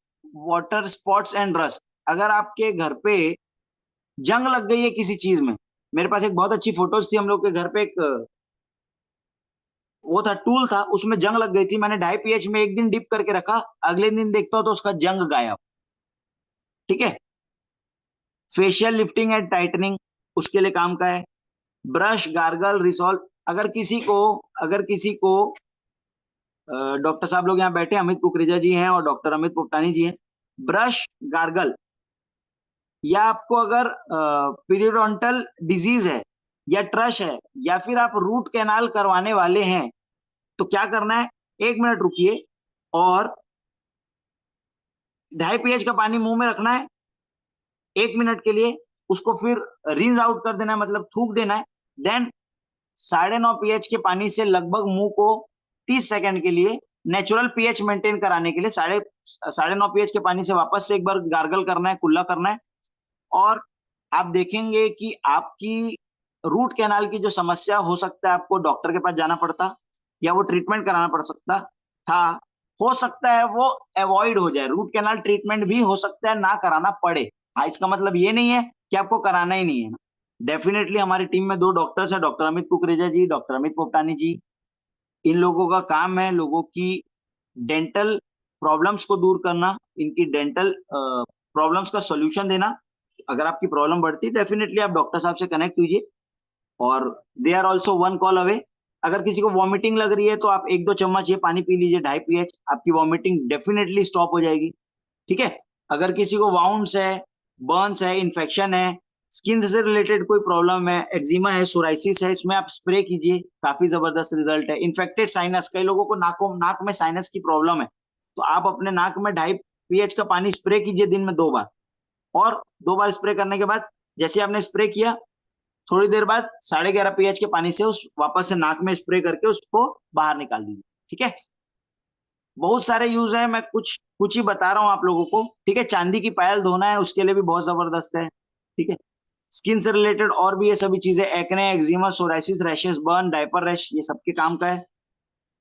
water spots and rust, अगर आपके घर पे जंग लग गई है किसी चीज में, मेरे पास एक बहुत अच्छी फोटोज थी, हम लोग के घर पे एक वो था, टूल था, उसमें जंग लग गई थी, मैंने 2.5 pH में एक दिन डिप करके रखा, अगले दिन देखता हूं तो उसका जंग गायब। ठीक है। फेशियल लिफ्टिंग एंड टाइटनिंग, उसके लिए काम का है। ब्रश, गार्गल, रिसॉल्व, अगर किसी को डॉक्टर साहब लोग यहाँ बैठे, अमित कुकरेजा जी हैं और डॉक्टर अमित पोपटानी जी हैं, ब्रश, गार्गल, या आपको अगर पीरियोडोंटल डिजीज है या ट्रश है या फिर आप रूट कैनाल करवाने वाले हैं, तो क्या करना है, 1 मिनट रुकिए और 2.5 pH का पानी मुंह में रखना है 1 मिनट के लिए, उसको फिर रिंस आउट कर देना है, मतलब थूक देना है। देन 9.5 pH के पानी से लगभग मुंह को 30 सेकंड के लिए नेचुरल पीएच मेंटेन कराने के लिए 9.5 pH के पानी से वापस से एक बार गार्गल करना है, कुल्ला करना है, और आप देखेंगे कि आपकी रूट कैनाल की जो समस्या, हो सकता है आपको डॉक्टर के पास जाना पड़ता या वो ट्रीटमेंट कराना पड़ सकता था, हो सकता है वो अवॉइड हो जाए, रूट कैनाल ट्रीटमेंट भी हो सकता है ना कराना पड़े। हाँ, इसका मतलब ये नहीं है कि आपको कराना ही नहीं है ना। डेफिनेटली हमारी टीम में 2 डॉक्टर्स हैं, डॉक्टर अमित कुकरेजा जी, डॉक्टर अमित पोपटानी जी। इन लोगों का काम है लोगों की डेंटल प्रॉब्लम्स को दूर करना, इनकी डेंटल प्रॉब्लम्स का सॉल्यूशन देना। अगर आपकी प्रॉब्लम बढ़ती है, डेफिनेटली आप डॉक्टर साहब से कनेक्ट कीजिए, और they are also 1 call away. अगर किसी को वॉमिटिंग लग रही है तो आप 1-2 चम्मच ये पानी पी लीजिए 2.5 pH, आपकी वॉमिटिंग डेफिनेटली स्टॉप हो जाएगी। ठीक है। अगर किसी को वाउंड्स है, बर्न्स है, इन्फेक्शन है, स्किन से रिलेटेड कोई प्रॉब्लम है, एक्जिमा है, सोराइसिस है, इसमें आप स्प्रे कीजिए, काफी जबरदस्त रिजल्ट है। इन्फेक्टेड साइनस, कई लोगों को नाक में साइनस की प्रॉब्लम है, तो आप अपने नाक में 2.5 pH का पानी स्प्रे कीजिए दिन में 2 बार, और 2 बार स्प्रे करने के बाद जैसे आपने स्प्रे किया, थोड़ी देर बाद 11.5 pH के पानी से उस वापस से नाक में स्प्रे करके उसको बाहर निकाल दीजिए। ठीक है। बहुत सारे यूज है, मैं कुछ कुछ ही बता रहा हूं आप लोगों को। ठीक है। चांदी की पायल धोना है, उसके लिए भी बहुत जबरदस्त है। ठीक है। स्किन से रिलेटेड और भी ये सभी चीजें, acne, eczema, psoriasis, rashes, burn, diaper rash, ये सबके काम का है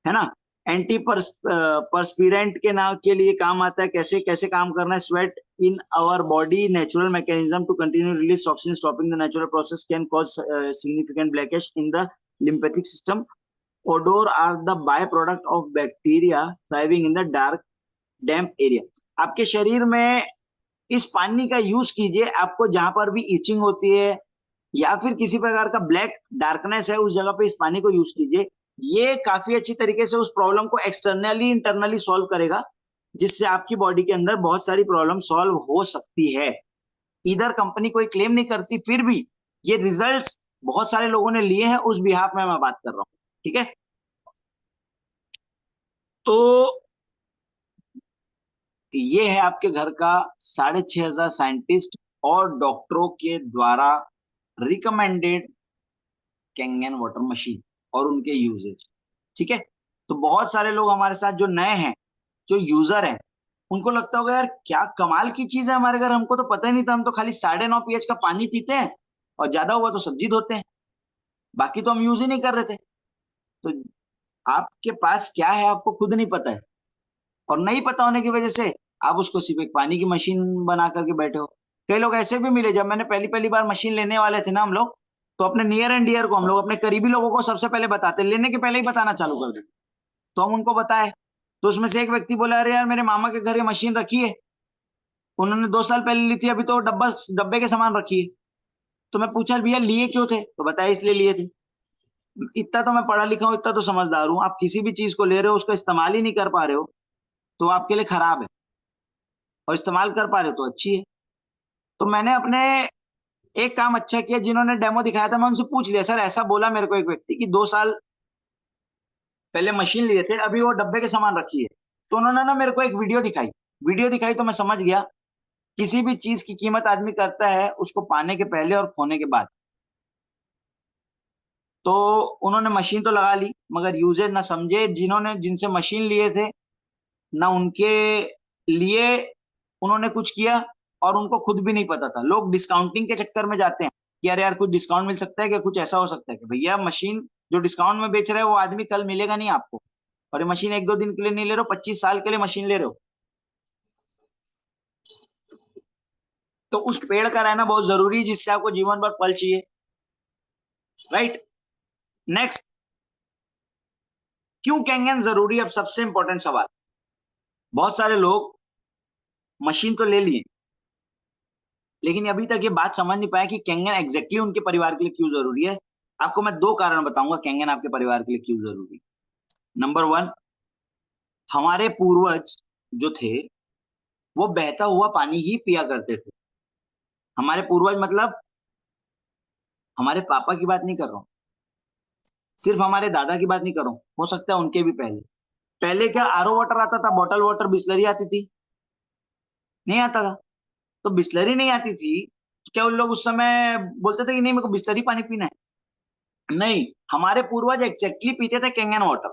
ना। एंटी परस्पिरेंट के नाम के लिए काम आता है, कैसे कैसे काम करना है। Sweat in our body natural mechanism to continue release toxin, stopping the natural process can cause significant blockage in the lymphatic system. Odour are the by product of bacteria thriving in the dark damp area. आपके शरीर में इस पानी का use कीजिए, आपको जहां पर भी इचिंग होती है या फिर किसी प्रकार का ब्लैक डार्कनेस है, उस जगह पे इस पानी को यूज कीजिए। ये काफी अच्छी तरीके से उस प्रॉब्लम को एक्सटर्नली इंटरनली सॉल्व करेगा, जिससे आपकी बॉडी के अंदर बहुत सारी प्रॉब्लम सॉल्व हो सकती है। इधर कंपनी कोई क्लेम नहीं करती, फिर भी ये रिजल्ट्स बहुत सारे लोगों ने लिए हैं, उस बिहाफ में मैं बात कर रहा हूं। ठीक है। तो ये है आपके घर का 6,500 साइंटिस्ट और डॉक्टरों के द्वारा रिकमेंडेड कैंगन वाटर मशीन और उनके यूजेज। ठीक है। तो बहुत सारे लोग हमारे साथ जो नए हैं, जो यूजर हैं, उनको लगता होगा यार क्या कमाल की चीज है हमारे घर, हमको तो पता ही नहीं था, हम तो खाली 9.5 pH का पानी पीते हैं और ज्यादा हुआ तो सब्जी धोते हैं। बाकी तो हम यूज ही नहीं कर रहे थे। तो आपके पास क्या है आपको खुद नहीं पता है, और नहीं पता होने की वजह से आप उसको सिर्फ एक पानी की मशीन बना करके बैठे हो। कई लोग ऐसे भी मिले, जब मैंने पहली पहली बार मशीन लेने वाले थे ना हम लोग, तो अपने नियर एंड डियर को, हम लोग अपने करीबी लोगों को सबसे पहले बताते, लेने के पहले ही बताना चालू कर देते। तो हम उनको बताए, तो उसमें से एक व्यक्ति बोला, अरे यार मेरे मामा के घर ये मशीन रखी है, उन्होंने 2 साल पहले ली थी, अभी तो डब्बे के सामान रखी है। तो मैं पूछा भैया लिए क्यों थे, तो बताया इसलिए लिए थे। इतना तो मैं पढ़ा लिखा हूं, इतना तो समझदार हूं, आप किसी भी चीज को ले रहे हो उसको इस्तेमाल ही नहीं कर पा रहे हो तो आपके लिए खराब है, और इस्तेमाल कर पा रहे हो तो अच्छी है। तो मैंने अपने एक काम अच्छा किया, जिन्होंने डेमो दिखाया था मैं उनसे पूछ लिया, सर ऐसा बोला मेरे को एक व्यक्ति कि 2 साल पहले मशीन लिए थे, अभी वो डब्बे के सामान रखी है। तो उन्होंने ना मेरे को एक वीडियो दिखाई तो मैं समझ गया, किसी भी चीज की कीमत आदमी करता है उसको पाने के पहले और खोने के बाद। तो उन्होंने मशीन तो लगा ली, मगर यूजेज ना समझे, जिन्होंने जिनसे मशीन लिए थे ना उनके लिए उन्होंने कुछ किया, और उनको खुद भी नहीं पता था। लोग डिस्काउंटिंग के चक्कर में जाते हैं कि अरे यार कुछ डिस्काउंट मिल सकता है क्या, कुछ ऐसा हो सकता है कि भैया मशीन जो डिस्काउंट में बेच रहा है वो आदमी कल मिलेगा नहीं आपको, और ये मशीन 1-2 दिन के लिए नहीं ले रहे हो, 25 साल के लिए मशीन ले रहे हो। तो उस पेड़ का रहना बहुत जरूरी है जिससे आपको जीवन भर फल चाहिए, राइट। नेक्स्ट, क्यों कैंगन जरूरी है? अब सबसे इंपॉर्टेंट सवाल, बहुत सारे लोग मशीन तो ले लिए लेकिन अभी तक ये बात समझ नहीं पाया कि कैंगन एग्जैक्टली उनके परिवार के लिए क्यों जरूरी है। आपको मैं 2 कारण बताऊंगा कैंगन आपके परिवार के लिए क्यों जरूरी। नंबर 1, हमारे पूर्वज जो थे वो बहता हुआ पानी ही पिया करते थे। हमारे पूर्वज मतलब हमारे पापा की बात नहीं कर रहा हूं, सिर्फ हमारे दादा की बात नहीं कर रहा हूं, हो सकता है उनके भी पहले। पहले क्या आरओ वाटर आता था, बॉटल वाटर, बिस्लरी आती थी? नहीं आता था। तो बिस्लरी नहीं आती थी तो क्या उन लोग उस समय बोलते थे कि नहीं मेरे को बिस्लरी पानी पीना है? नहीं, हमारे पूर्वज एग्जैक्टली पीते थे कैंगन वाटर।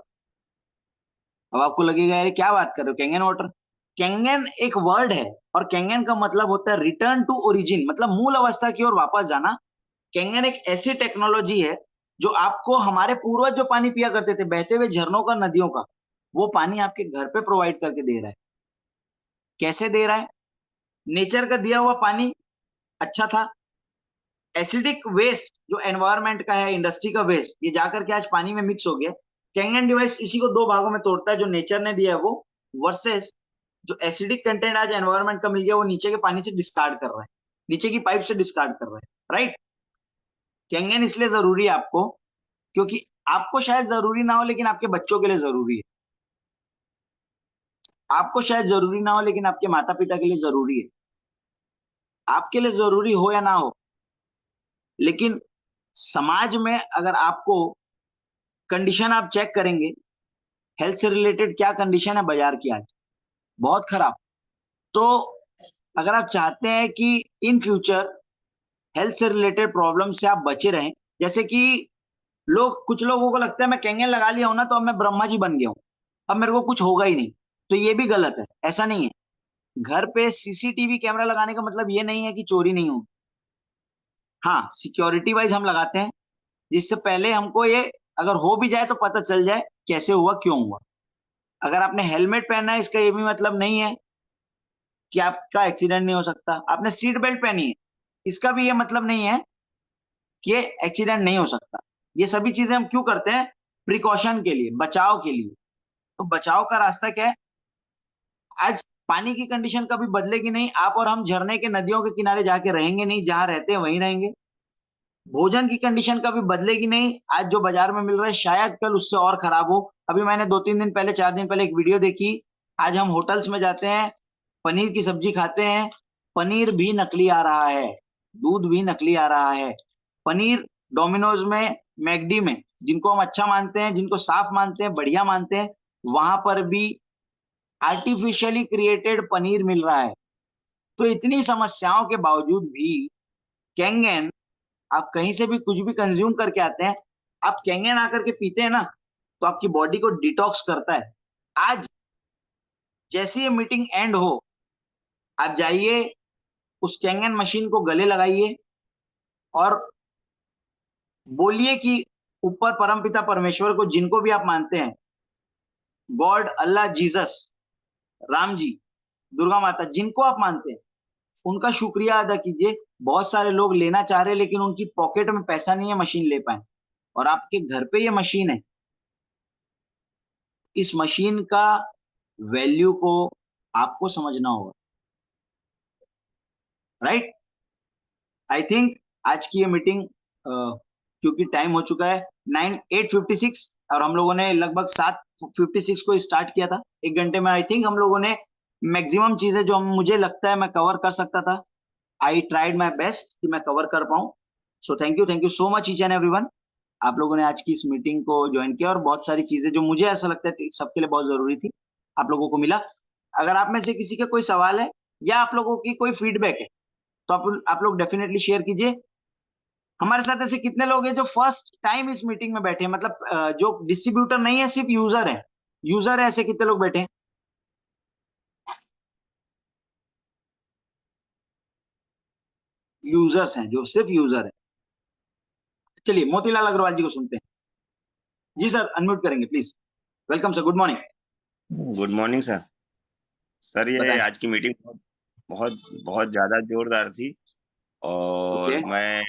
अब आपको लगेगा यार क्या बात कर रहे हो, कैंगन वाटर? कैंगन एक वर्ड है, और कैंगन का मतलब होता है रिटर्न टू ओरिजिन, मतलब मूल अवस्था की ओर वापस जाना। कैंगन एक ऐसी टेक्नोलॉजी है जो आपको हमारे पूर्वज जो पानी पिया करते थे बहते हुए झरनों का, नदियों का, वो पानी आपके घर पे प्रोवाइड करके दे रहा है। कैसे दे रहा है? नेचर का दिया हुआ पानी अच्छा था, एसिडिक वेस्ट जो एनवायरमेंट का है, इंडस्ट्री का वेस्ट, ये जाकर के आज पानी में मिक्स हो गया। कैंगन डिवाइस इसी को 2 भागों में तोड़ता है, जो नेचर ने दिया है वो, वर्सेस जो एसिडिक कंटेंट आज एनवायरमेंट का मिल गया वो नीचे के पानी से डिस्कार्ड कर रहा है, नीचे की पाइप से डिस्कार्ड कर रहा है, राइट। कैंगन इसलिए जरूरी है आपको क्योंकि आपको शायद जरूरी ना हो लेकिन आपके बच्चों के लिए जरूरी है, आपको शायद जरूरी ना हो लेकिन आपके माता पिता के लिए जरूरी है, आपके लिए जरूरी हो या ना हो, लेकिन समाज में अगर आपको कंडीशन आप चेक करेंगे, हेल्थ से रिलेटेड क्या कंडीशन है बाजार की आज, बहुत खराब। तो अगर आप चाहते हैं कि इन फ्यूचर हेल्थ से रिलेटेड प्रॉब्लम से आप बचे रहें, जैसे कि कुछ लोगों को लगता है मैं कैंगन लगा लिया हूं ना तो अब मैं ब्रह्मा जी बन गया हूं, अब मेरे को कुछ होगा ही नहीं, तो ये भी गलत है, ऐसा नहीं है। घर पे सीसीटीवी कैमरा लगाने का मतलब ये नहीं है कि चोरी नहीं होगी। हाँ, सिक्योरिटी वाइज हम लगाते हैं जिससे पहले हमको ये अगर हो भी जाए तो पता चल जाए कैसे हुआ, क्यों हुआ। अगर आपने हेलमेट पहना है इसका ये भी मतलब नहीं है कि आपका एक्सीडेंट नहीं हो सकता। आपने सीट बेल्ट पहनी है इसका भी ये मतलब नहीं है कि एक्सीडेंट नहीं हो सकता। ये सभी चीजें हम क्यों करते हैं? प्रिकॉशन के लिए, बचाव के लिए। तो बचाव का रास्ता क्या है? आज पानी की कंडीशन कभी बदलेगी नहीं, आप और हम झरने के, नदियों के किनारे जाके रहेंगे नहीं, जहां रहते हैं वहीं रहेंगे। भोजन की कंडीशन कभी बदलेगी नहीं, आज जो बाजार में मिल रहा है शायद कल उससे और खराब हो। अभी मैंने 2-3 दिन पहले, 4 दिन पहले एक वीडियो देखी, आज हम होटल्स में जाते हैं, पनीर की सब्जी खाते हैं, पनीर भी नकली आ रहा है, दूध भी नकली आ रहा है। पनीर डोमिनोज में, मैकडी में, जिनको हम अच्छा मानते हैं, जिनको साफ मानते हैं, बढ़िया मानते हैं, वहां पर भी आर्टिफिशियली क्रिएटेड पनीर मिल रहा है। तो इतनी समस्याओं के बावजूद भी कैंगन, आप कहीं से भी कुछ भी कंज्यूम करके आते हैं, आप कैंगन आकर के पीते हैं ना तो आपकी बॉडी को डिटॉक्स करता है। आज जैसे ये मीटिंग एंड हो, आप जाइए उस कैंगन मशीन को गले लगाइए और बोलिए कि ऊपर परमपिता परमेश्वर को, जिनको भी आप मानते हैं, गॉड, अल्लाह, जीसस, राम जी, दुर्गा माता, जिनको आप मानते हैं, उनका शुक्रिया अदा कीजिए। बहुत सारे लोग लेना चाह रहे हैं लेकिन उनकी पॉकेट में पैसा नहीं है मशीन ले पाए, और आपके घर पे ये मशीन है। इस मशीन का वैल्यू को आपको समझना होगा, राइट? आई थिंक आज की ये मीटिंग, क्योंकि टाइम हो चुका है 8:56 और हम लोगों ने लगभग 7:56 को स्टार्ट किया था। 1 घंटे में आई थिंक हम लोगों ने मैक्सिमम चीजें जो मुझे लगता है मैं कवर कर सकता था, आई ट्राइड माई बेस्ट कि मैं कवर कर पाऊं। So thank you so much each and everyone. आप लोगों ने आज की इस मीटिंग को ज्वाइन किया और बहुत सारी चीजें जो मुझे ऐसा लगता है सबके लिए बहुत जरूरी थी आप लोगों को मिला। अगर आप में से किसी का कोई सवाल है या आप लोगों की कोई फीडबैक है तो आप लोग डेफिनेटली शेयर कीजिए। हमारे साथ ऐसे कितने लोग हैं जो फर्स्ट टाइम इस मीटिंग में बैठे हैं, मतलब जो डिस्ट्रीब्यूटर नहीं है, सिर्फ यूजर है? यूजर है ऐसे कितने लोग बैठे हैं? यूजर्स हैं जो सिर्फ यूजर है। चलिए मोतीलाल अग्रवाल जी को सुनते हैं। जी सर, अनम्यूट करेंगे please. Welcome sir, good morning. Good morning sir. Sir ये बताएं आज की मीटिंग बहुत बहुत ज्यादा जोरदार थी और ओके। मैं